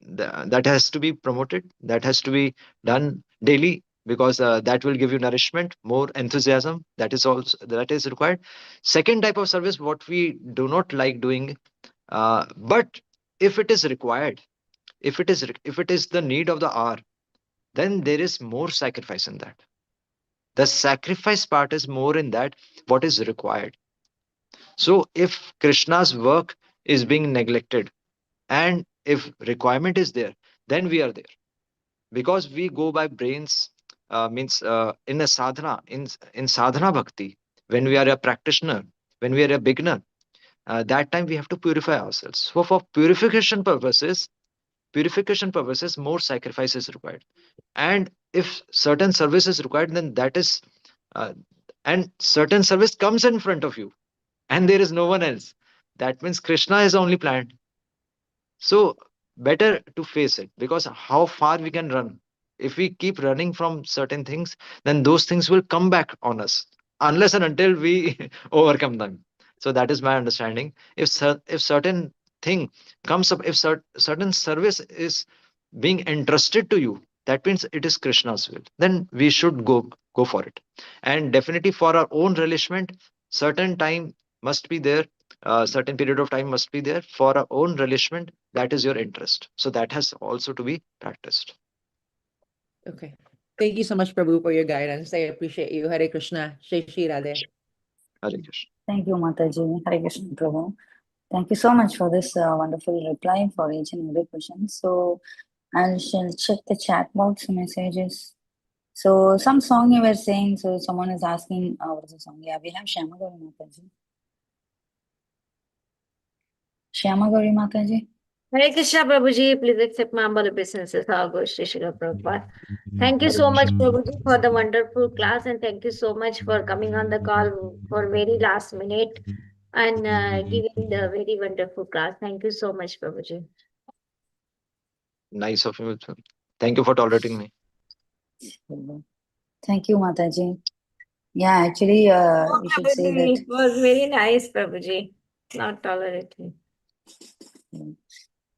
Speaker 9: that has to be promoted, that has to be done daily, because that will give you nourishment, more enthusiasm, that is required. Second type of service, what we do not like doing, but if it is required, if it is the need of the hour, then there is more sacrifice in that. The sacrifice part is more in that, what is required. So if Krishna's work is being neglected, and if requirement is there, then we are there, because we go by brains. Means in a sadhana, in sadhana bhakti, when we are a practitioner, when we are a beginner, that time we have to purify ourselves. So for purification purposes, more sacrifice is required. And if certain service is required, then that is uh, and certain service comes in front of you, and there is no one else, that means Krishna is only planned. So better to face it, because how far we can run. If we keep running from certain things, then those things will come back on us, unless and until we overcome them. So that is my understanding. If certain thing comes up, if certain service is being entrusted to you, that means it is Krishna's will. Then we should go for it. And definitely for our own relishment, certain time must be there, certain period of time must be there for our own relishment. That is your interest. So that has also to be practiced.
Speaker 13: Okay. Thank you so much, Prabhu, for your guidance. I appreciate you. Hare Krishna. Shri Shri Radhe.
Speaker 9: Hare Krishna.
Speaker 14: Thank you, Mataji. Hare Krishna, Prabhu. Thank you so much for this wonderful reply for each and every question. So I shall check the chat box messages. So some song you were saying, so someone is asking, what is the song? Yeah, we have Shyama Gauri Mataji. Shyama Gauri Mataji.
Speaker 8: Hare Krishna, Prabhuji. Please accept my humble obeisances. All goes to Srila Prabhupada. Thank you so much, Prabhuji, for the wonderful class, and thank you so much for coming on the call for very last minute and giving the very wonderful class. Thank you so much, Prabhuji.
Speaker 9: Nice of you. Thank you for tolerating me.
Speaker 14: Thank you, Mataji. Yeah, actually,
Speaker 8: Oh,
Speaker 14: you should say that.
Speaker 8: Prabhuji, it was very nice, Prabhuji. Not tolerating.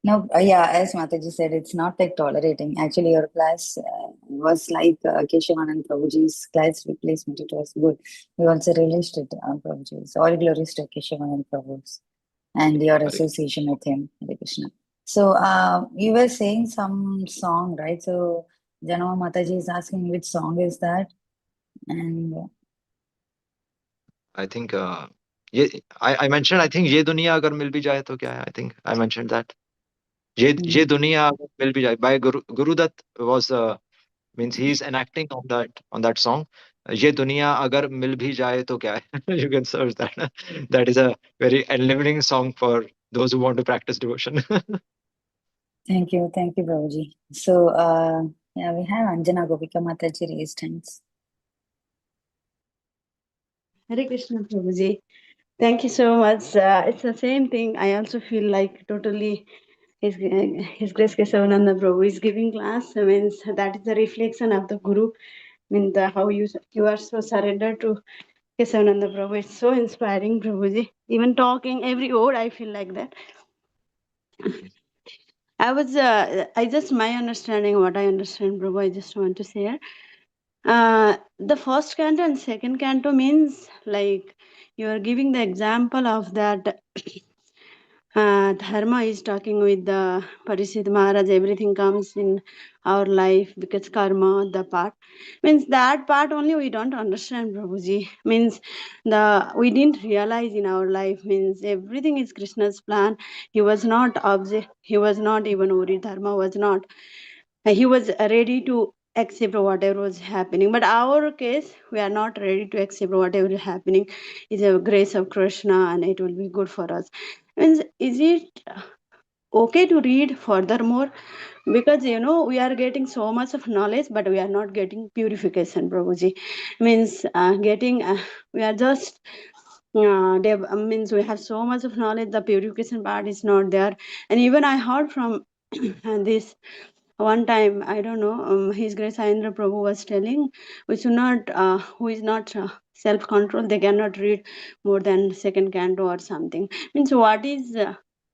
Speaker 14: No, yeah, as Mataji said, it's not like tolerating. Actually, your class was like Keshavanand Prabhuji's class replacement. It was good. We also released it, Prabhuji. So all glories to Keshavanand Prabhu's and your association with him, Hare Krishna. So you were saying some song, right? So Janama Mataji is asking which song is that? And
Speaker 9: I think I mentioned, I think Ye Duniya Agar Mil Bhi Jaye To Kya Hai. I think I mentioned that. Ye Duniya Agar Mil Bhi Jaye by Guru Dutt was means he is enacting on that song. Ye Duniya Agar Mil Bhi Jaye To Kya Hai. You can search that. That is a very enlivening song for those who want to practice devotion.
Speaker 14: thank you, Prabhuji. So yeah, we have Anjana Gopika Mataji raised hands.
Speaker 16: Hare Krishna Prabhuji. Thank you so much. It's the same thing. I also feel like totally His Grace Kesavananda Prabhu is giving class. Means that is the reflection of the Guru. How you are so surrendered to Kesavananda Prabhu. It's so inspiring, Prabhuji. Even talking every word, I feel like that. I just, my understanding, what I understand, Prabhu, I just want to share. The first canto and second canto means like you are giving the example of that Dharma is talking with the Parishit Maharaj, everything comes in our life because karma, the part. Means that part only we don't understand, Prabhuji. Means we didn't realize in our life, means everything is Krishna's plan. He was not object, he was not even Uri, Dharma was not. He was ready to accept whatever was happening. But our case, we are not ready to accept whatever is happening. It's a grace of Krishna and it will be good for us. Means, is it okay to read furthermore? Because we are getting so much of knowledge, but we are not getting purification, Prabhuji. Means we are just means we have so much of knowledge, the purification part is not there. And even I heard from this one time, I don't know, His Grace Ayendra Prabhu was telling, we should not, who is not self-control, they cannot read more than second canto or something. Means what is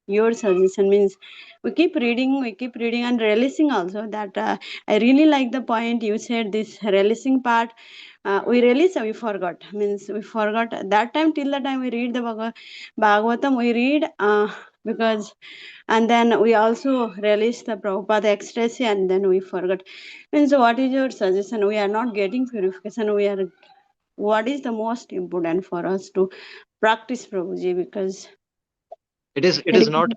Speaker 16: your suggestion? Means we keep reading and releasing also. That I really like the point you said, this releasing part. We release, we forgot. Means we forgot that time, till the time we read the Bhagavatam, we read because, and then we also release the Prabhupada ecstasy, and then we forgot. Means what is your suggestion? We are not getting purification. What is the most important for us to practice, Prabhuji? Because
Speaker 9: It is not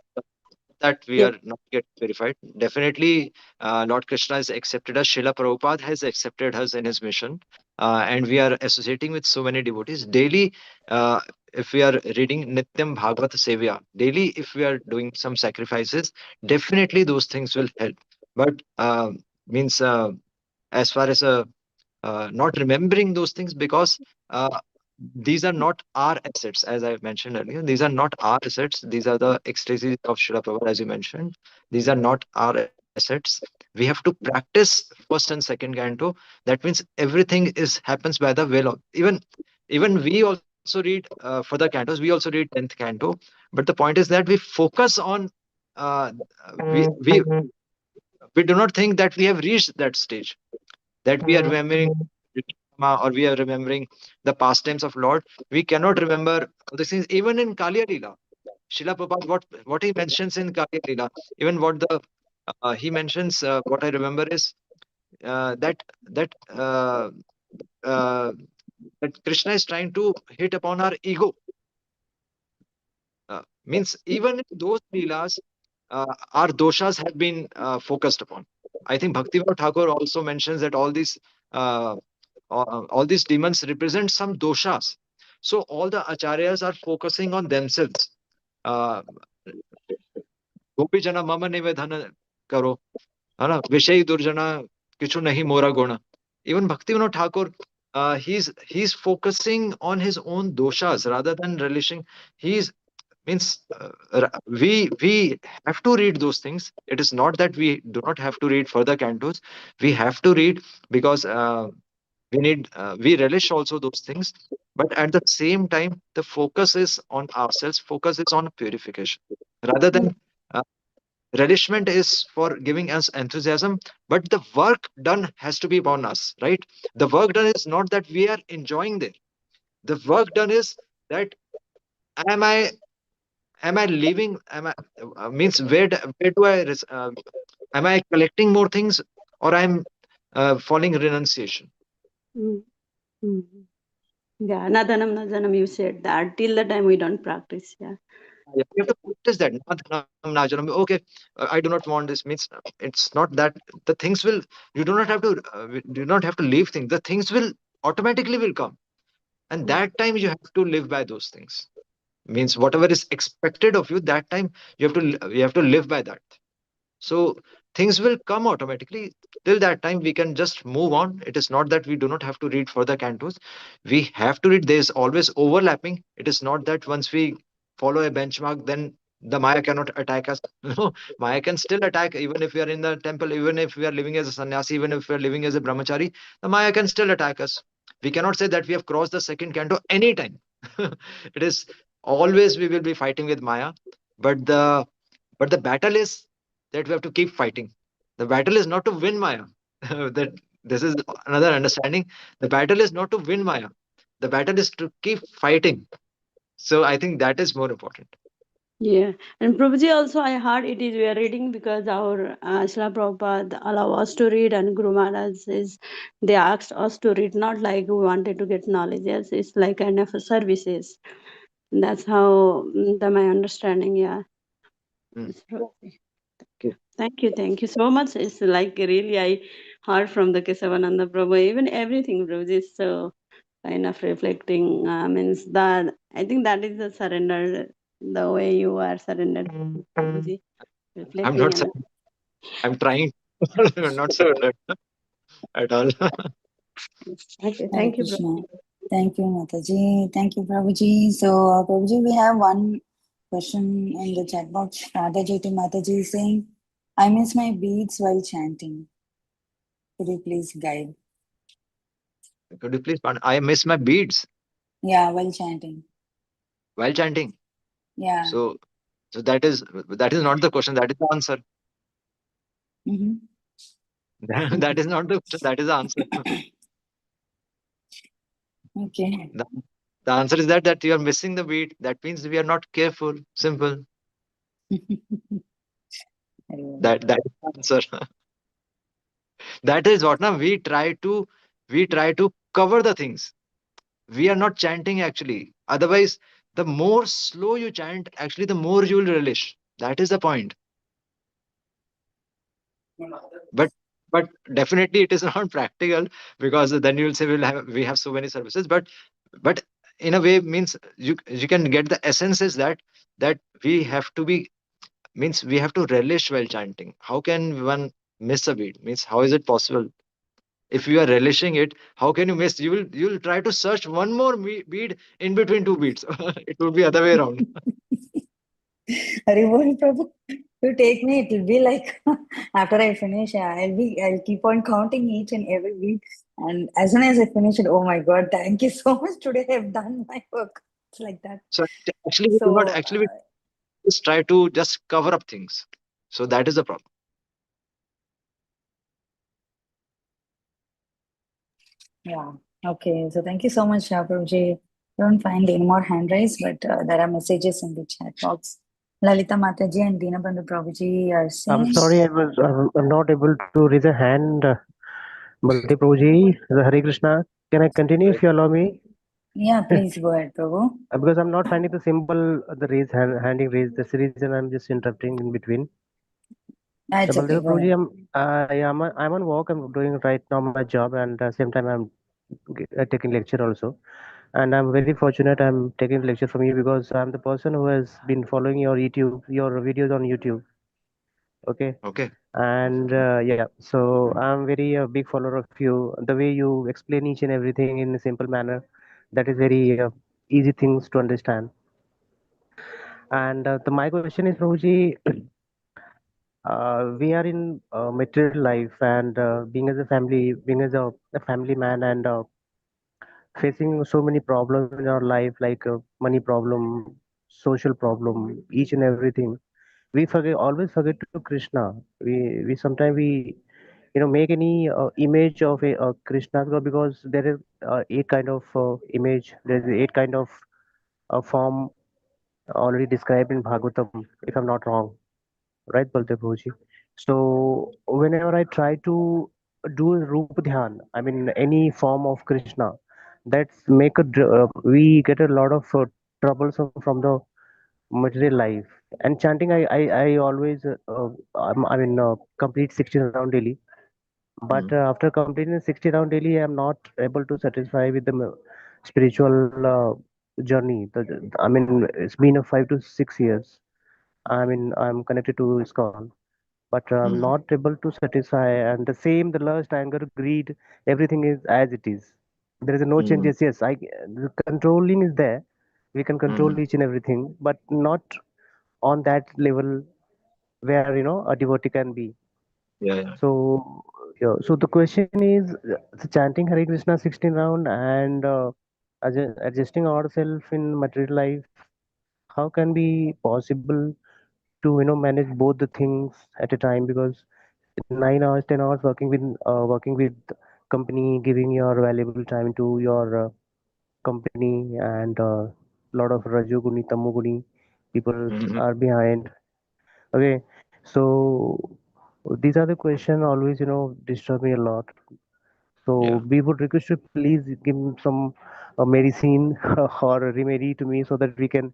Speaker 9: that we
Speaker 16: yeah.
Speaker 9: are not yet verified. Definitely, Lord Krishna has accepted us. Srila Prabhupada has accepted us in his mission. And we are associating with so many devotees. Daily, if we are reading Nityam Bhagavad Sevya, daily, if we are doing some sacrifices, definitely those things will help. But means as far as not remembering those things, because these are not our assets, as I mentioned earlier. These are not our assets. These are the ecstasies of Srila Prabhupada, as you mentioned. These are not our assets. We have to practice first and second canto. That means everything is happens by the will of even we also read further cantos. We also read 10th canto. But the point is that we focus on uh, we do not think that we have reached that stage, that we are remembering or we are remembering the pastimes of Lord. We cannot remember all these things. Even in Kaliya Leela, Srila Prabhupada, what he mentions in Kaliya Leela, even what he mentions, what I remember is that uh, that Krishna is trying to hit upon our ego. Means even in those leelas, our doshas have been focused upon. I think Bhaktivinoda Thakur also mentions that uh, all these demons represent some doshas. So all the acharyas are focusing on themselves. Uh, Gopi jana mama nivedhana karo, है ना, विषय दुर्जना किछु nahi mora guna. Even Bhaktivinoda Thakur, he's focusing on his own doshas rather than relishing. He's means we have to read those things. It is not that we do not have to read further cantos. We have to read because we relish also those things, but at the same time the focus is on ourselves, focus is on purification rather than uh, relishment is for giving us enthusiasm, but the work done has to be upon us, right? The work done is not that we are enjoying there. The work done is that am i am I leaving, am I means where do am I collecting more things, or I'm following renunciation.
Speaker 16: Mm, mm. Yeah, Nadanam, Nadanam, you said that till the time we don't practice. Yeah.
Speaker 9: Yeah, you have to practice that. Nadhanam, najanam. Okay, I do not want this. Means it's not that the things will. You do not have to. Do not have to leave things. The things will automatically will come, and that time you have to live by those things. Means whatever is expected of you, that time you have to live by that. So things will come automatically. Till that time, we can just move on. It is not that we do not have to read further cantos. We have to read. There is always overlapping. It is not that once we follow a benchmark, then the Maya cannot attack us. No, Maya can still attack even if we are in the temple, even if we are living as a sannyasi, even if we are living as a brahmachari. The Maya can still attack us. We cannot say that we have crossed the second canto anytime. It is always we will be fighting with Maya, but the battle is that we have to keep fighting. The battle is not to win Maya. That this is another understanding. The battle is not to win Maya. The battle is to keep fighting. So I think that is more important.
Speaker 16: Yeah, and Prabhuji also I heard it is we are reading because our Srila Prabhupada allow us to read, and Guru Maharaj says they asked us to read, not like we wanted to get knowledge. Yes, it's like kind of a services. That's how my understanding. Yeah.
Speaker 9: Mm.
Speaker 16: Yes, Prabhuji.
Speaker 9: Okay.
Speaker 16: Thank you so much. It's like really I heard from the Kesavananda Prabhu, even everything Prabhuji is so kind of reflecting. Means that I think that is the surrender, the way you are surrendered, Prabhuji,
Speaker 9: I'm
Speaker 16: reflecting
Speaker 9: not
Speaker 16: and
Speaker 9: saying, I'm trying. I'm not surrendered at all.
Speaker 16: okay.
Speaker 14: Hare
Speaker 16: Thank you,
Speaker 14: Krishna.
Speaker 16: Prabhuji.
Speaker 14: Thank you, Mataji. Thank you, Prabhuji. So, Prabhuji, we have one question in the chat box. Radha to Mataji is saying, I miss my beads while chanting. Could you please guide?
Speaker 9: Could you please pardon? I miss my beads
Speaker 14: Yeah, while chanting.
Speaker 9: while chanting.
Speaker 14: Yeah.
Speaker 9: So that is not the question. That is the answer.
Speaker 14: Mm-hmm.
Speaker 9: That is not the question. That is the answer.
Speaker 14: Okay.
Speaker 9: The answer is that you are missing the beat. That means we are not careful. Simple. That is the answer. That is what now we try to cover the things. We are not chanting actually. Otherwise, the more slow you chant, actually, the more you will relish. That is the point. But but definitely it is not practical, because then you will say we have so many services. But in a way means you can get the essence is that we have to be means we have to relish while chanting. How can one miss a beat? Means how is it possible? If you are relishing it, how can you miss? You will try to search one more beat in between two beats. It would be other way around.
Speaker 14: Haribol Prabhu, you take me, it will be like after I finish, I'll keep on counting each and every beat. And as soon as I finish it, oh my God, thank you so much. Today I've done my work. It's like that.
Speaker 9: So actually we do not
Speaker 14: So,
Speaker 9: actually we just try to just cover up things. So that is the problem.
Speaker 14: yeah. Okay. So thank you so much, Prabhuji. Don't find any more hand raised, but there are messages in the chat box. Lalita Mataji and Dinabandhu Prabhuji are
Speaker 10: I'm
Speaker 14: saying,
Speaker 10: sorry, I'm not able to raise a hand. Baladev Prabhuji, Hare Krishna. Can I continue if you allow me?
Speaker 14: yeah, please go ahead, Prabhu.
Speaker 10: Because I'm not finding the symbol, the raise hand, handing raise. That's the reason I'm just interrupting in between.
Speaker 14: It's okay.
Speaker 10: Baladev
Speaker 14: Go
Speaker 10: Prabhuji,
Speaker 14: ahead.
Speaker 10: I'm on work. I'm doing right now my job, and same time I'm taking lecture also. And I'm very fortunate. I'm taking lecture from you because I'm the person who has been following your videos on YouTube. Okay.
Speaker 9: Okay.
Speaker 10: And yeah, so I'm very big follower of you. The way you explain each and everything in a simple manner, that is very easy things to understand. And my question is, Prabhuji, we are in material life, and being as a family, being as a family man, and facing so many problems in our life, like money problem, social problem, each and everything. We always forget to Krishna. We sometimes make any image of a Krishna, because there is eight kind of image. There is eight kind of form already described in Bhagavatam, if I'm not wrong, right, Baldev Bhuji? So whenever I try to do Rupa Dhyan, I mean any form of Krishna, that's we get a lot of troublesome from the material life. And chanting, I always complete 60 round daily. But after completing 60 round daily, I'm not able to satisfy with the spiritual journey. I mean, it's been a 5 to 6 years. I mean, I'm connected to ISKCON, but I'm not able to satisfy. And the same, the lust, anger, greed, everything is as it is. There is no changes. Yes, the controlling is there. We can control each and everything, but not on that level where a devotee can be.
Speaker 9: Yeah.
Speaker 10: So Yeah, so the question is the chanting Hare Krishna 16 round and adjusting ourselves in material life. How can be possible to manage both the things at a time? Because 9 hours, 10 hours working with company, giving your valuable time to your company, and lot of Rajoguni, Tamoguni people
Speaker 9: Mhm.
Speaker 10: are behind. Okay, so these are the question always disturb me a lot.
Speaker 9: Yeah.
Speaker 10: So we would request you please give some medicine or a remedy to me so that we can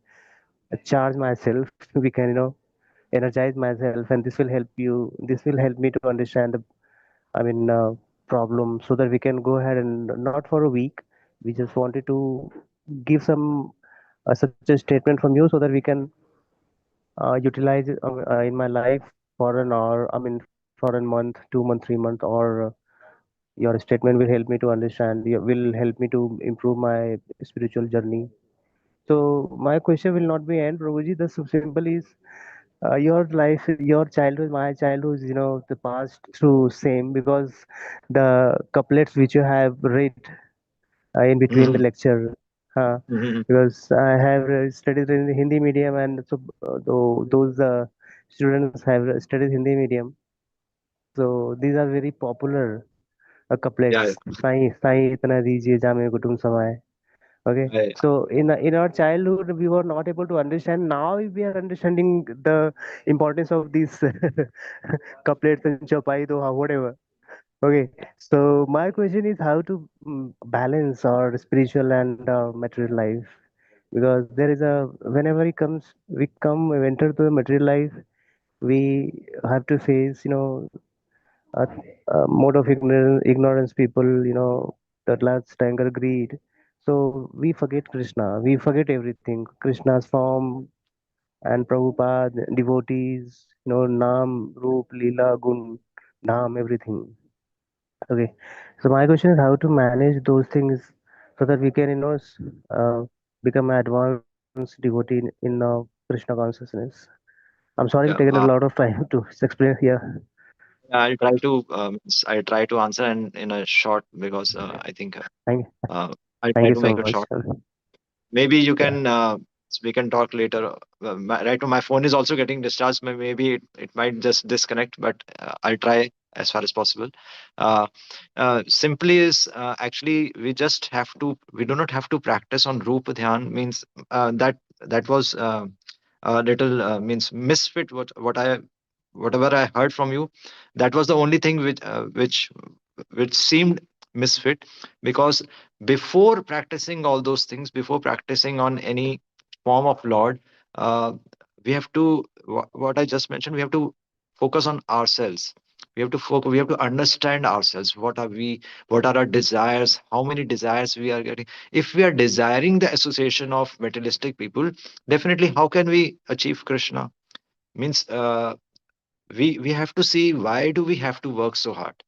Speaker 10: charge myself. We can energize myself, and this will help you. This will help me to understand the problem so that we can go ahead and not for a week. We just wanted to give some such a statement from you so that we can utilize it in my life for an hour. For a month, 2 month, 3 month, or your statement will help me to understand. Will help me to improve my spiritual journey. So my question will not be end, Prabhuji. The simple is your life, your childhood, my childhood, the past through same because the couplets which you have read in between the
Speaker 9: Mhm.
Speaker 10: lecture.
Speaker 9: Mhm.
Speaker 10: Because I have studied in the Hindi medium, and so those students have studied Hindi medium. So these are very popular
Speaker 9: Yeah.
Speaker 10: couplets. Sai Sai itna dijiye jame kutum samay. Okay,
Speaker 9: I,
Speaker 10: so in our childhood we were not able to understand. Now we are understanding the importance of these couplets and chapai doha whatever. Okay, so my question is how to balance our spiritual and material life, because there is a whenever we enter to the material life, we have to face a, a mode of ignorance people, that lust, anger, greed. So we forget Krishna, we forget everything, Krishna's form and Prabhupada, devotees, Nam, Roop, Leela, Gun, Dham, everything. Okay, so my question is how to manage those things so that we can, become an advanced devotee in Krishna consciousness. I'm sorry for
Speaker 9: yeah.
Speaker 10: taking a lot of time to explain here.
Speaker 9: I try to answer and in a short because I think
Speaker 10: Thank,
Speaker 9: uh, I
Speaker 10: thank
Speaker 9: try
Speaker 10: you
Speaker 9: to
Speaker 10: so
Speaker 9: make it
Speaker 10: much.
Speaker 9: short. Maybe you
Speaker 10: Yeah,
Speaker 9: can we can talk later. Right now, my phone is also getting discharged. Maybe it might just disconnect, but I'll try as far as possible. Uh, Simply is actually we do not have to practice on Rupa Dhyan means that was a little means misfit whatever I heard from you, that was the only thing which seemed misfit, because before practicing all those things, before practicing on any form of Lord, uh, we have to what I just mentioned. We have to focus on ourselves. We have to focus. We have to understand ourselves. What are we? What are our desires? How many desires we are getting? If we are desiring the association of materialistic people, definitely, how can we achieve Krishna? Means we have to see why do we have to work so hard.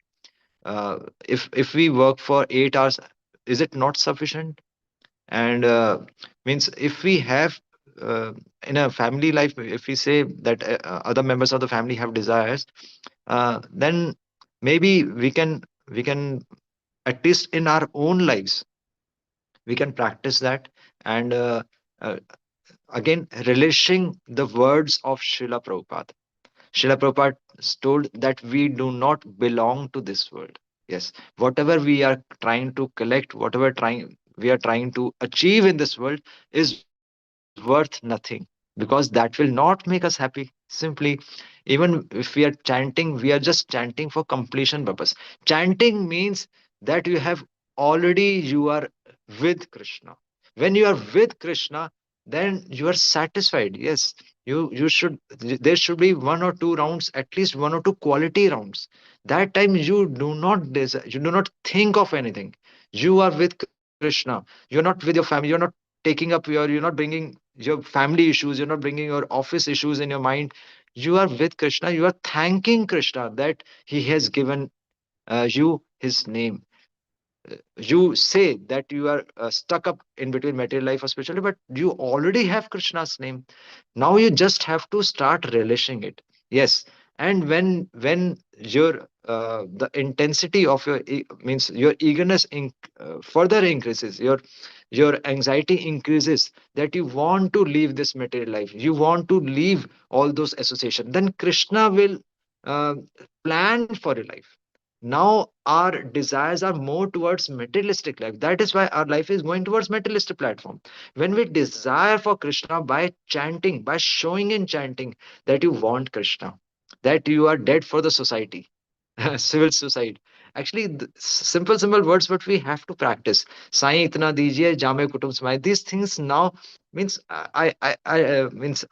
Speaker 9: If we work for 8 hours, is it not sufficient? And means if we have in a family life, if we say that other members of the family have desires, then maybe we can at least in our own lives we can practice that. And uh, again, relishing the words of Srila Prabhupada. Srila Prabhupada told that we do not belong to this world. Yes, whatever we are trying to collect, whatever trying we are trying to achieve in this world is worth nothing, because that will not make us happy. Simply, even if we are chanting, we are just chanting for completion purpose. Chanting means that you are with Krishna. When you are with Krishna, then you are satisfied. Yes, you should there should be one or two rounds, at least one or two quality rounds. That time you do not think of anything. You are with Krishna. You're not with your family. You're not you're not bringing your family issues. You're not bringing your office issues in your mind. You are with Krishna. You are thanking Krishna that he has given you his name. You say that you are stuck up in between material life or spirituality, but you already have Krishna's name. Now you just have to start relishing it. Yes, And when your the intensity of your means your eagerness further increases, your anxiety increases, that you want to leave this material life, you want to leave all those associations, then Krishna will uh, plan for your life. Now our desires are more towards materialistic life. That is why our life is going towards materialistic platform. When we desire for Krishna by chanting, by showing in chanting that you want Krishna, that you are dead for the society, civil suicide. Actually, simple words, but we have to practice. Sai itna dijiye, jame kutum samay. These things now means I means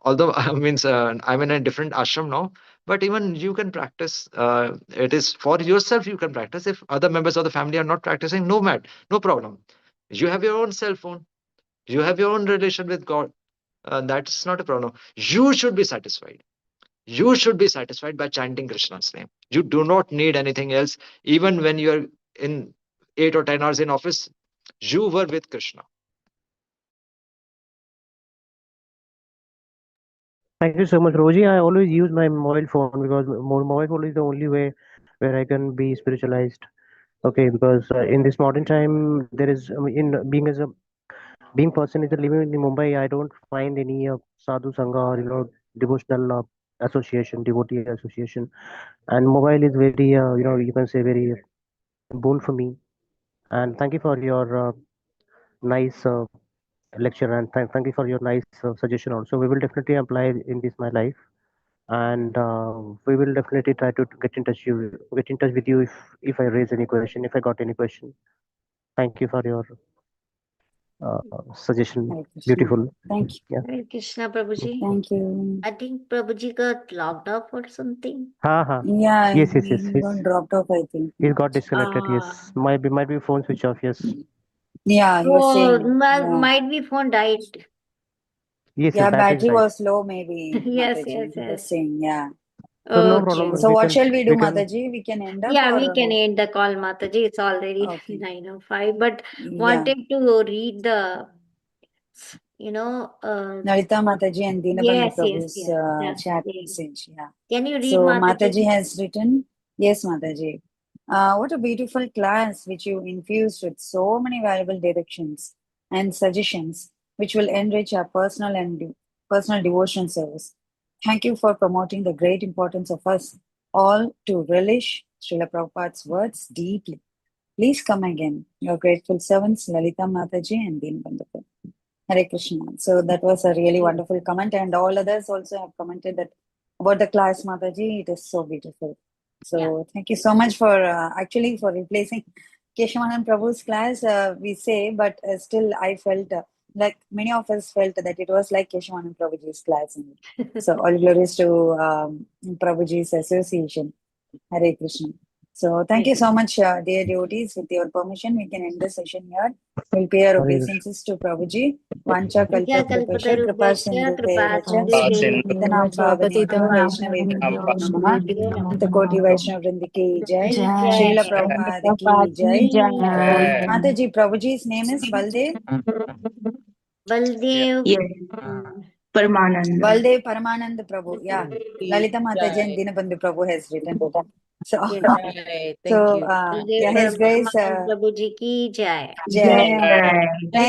Speaker 9: although means I'm in a different ashram now, but even you can practice. It is for yourself. You can practice. If other members of the family are not practicing, no problem. You have your own cell phone. You have your own relation with God. That's not a problem. You should be satisfied. You should be satisfied by chanting Krishna's name. You do not need anything else. Even when you are in 8 or 10 hours in office, you were with Krishna.
Speaker 10: Thank you so much, Roji. I always use my mobile phone because mobile phone is the only way where I can be spiritualized. Okay, because in this modern time, there is in being person is living in Mumbai. I don't find any sadhu sangha or devotional association, devotee association, and mobile is very you can say very boon for me. And thank you for your nice lecture, and thank you for your nice suggestion also. We will definitely apply in this my life, and we will definitely try to get in touch with you if I raise any question, if I got any question. Thank you for your suggestion.
Speaker 14: Hare Krishna.
Speaker 10: Beautiful.
Speaker 14: Thank you.
Speaker 10: Yeah.
Speaker 8: Hare Krishna, Prabhuji.
Speaker 14: Thank you.
Speaker 8: I think Prabhuji got locked up or something.
Speaker 10: Ha.
Speaker 14: Yeah,
Speaker 10: Yes.
Speaker 14: he got dropped off, I think.
Speaker 10: He got disconnected.
Speaker 8: Ah.
Speaker 10: Yes. Might be phone switch off. Yes.
Speaker 14: Yeah, he was
Speaker 8: Oh,
Speaker 14: saying. Yeah,
Speaker 8: might be phone died.
Speaker 10: Yes.
Speaker 14: yeah,
Speaker 10: That is
Speaker 14: battery
Speaker 10: right.
Speaker 14: was low, maybe.
Speaker 8: Yes,
Speaker 14: Mataji, he was saying. Yeah.
Speaker 10: So no
Speaker 8: Okay.
Speaker 10: problem.
Speaker 14: So what shall we do,
Speaker 10: we can
Speaker 14: Mataji? We can end up,
Speaker 8: Yeah,
Speaker 14: or
Speaker 8: we can end the call, Mataji. It's already
Speaker 14: okay.
Speaker 8: 9:05. But
Speaker 14: Yeah.
Speaker 8: wanted to read the,
Speaker 14: Lalita Mataji and Dinabandhu
Speaker 8: yes,
Speaker 14: Prabhu's
Speaker 8: that's
Speaker 14: chat
Speaker 8: it.
Speaker 14: message. Yeah.
Speaker 8: Can you read,
Speaker 14: So
Speaker 8: Mataji?
Speaker 14: Mataji has written, yes, Mataji. What a beautiful class which you infused with so many valuable directions and suggestions which will enrich our personal and personal devotion service. Thank you for promoting the great importance of us all to relish Srila Prabhupada's words deeply. Please come again. Your grateful servants, Lalita Mataji and Dinabandhu. Hare Krishna. So that was a really wonderful comment, and all others also have commented that about the class, Mataji. It is so beautiful. So thank you so much for actually for replacing Keshavanand Prabhu's class. We say, but still I felt like many of us felt that it was like Keshavanand Prabhuji's class. So all glories to Prabhuji's association. Hare Krishna. So thank you so much, dear devotees. With your permission, we can end the session here. We'll pay our obeisances to Prabhuji. Vancha kalpatrupasya kripa sindhu vacha patanam pavanebhyo vaishnavebhyo namo namaha. Antakoti Vaishnava Vrindi ki jai. Srila Prabhupada ki jai. Mataji, Prabhuji's name is Baldev.
Speaker 8: Baldev.
Speaker 11: Yes. Paramanand.
Speaker 14: Baldev Paramanand Prabhu. Yeah. Lalita Mataji and Dinabandhu Prabhu has written. So,
Speaker 13: Right. Thank you.
Speaker 14: yeah, His Grace.
Speaker 8: Prabhuji ki jai.
Speaker 14: Jai. Thank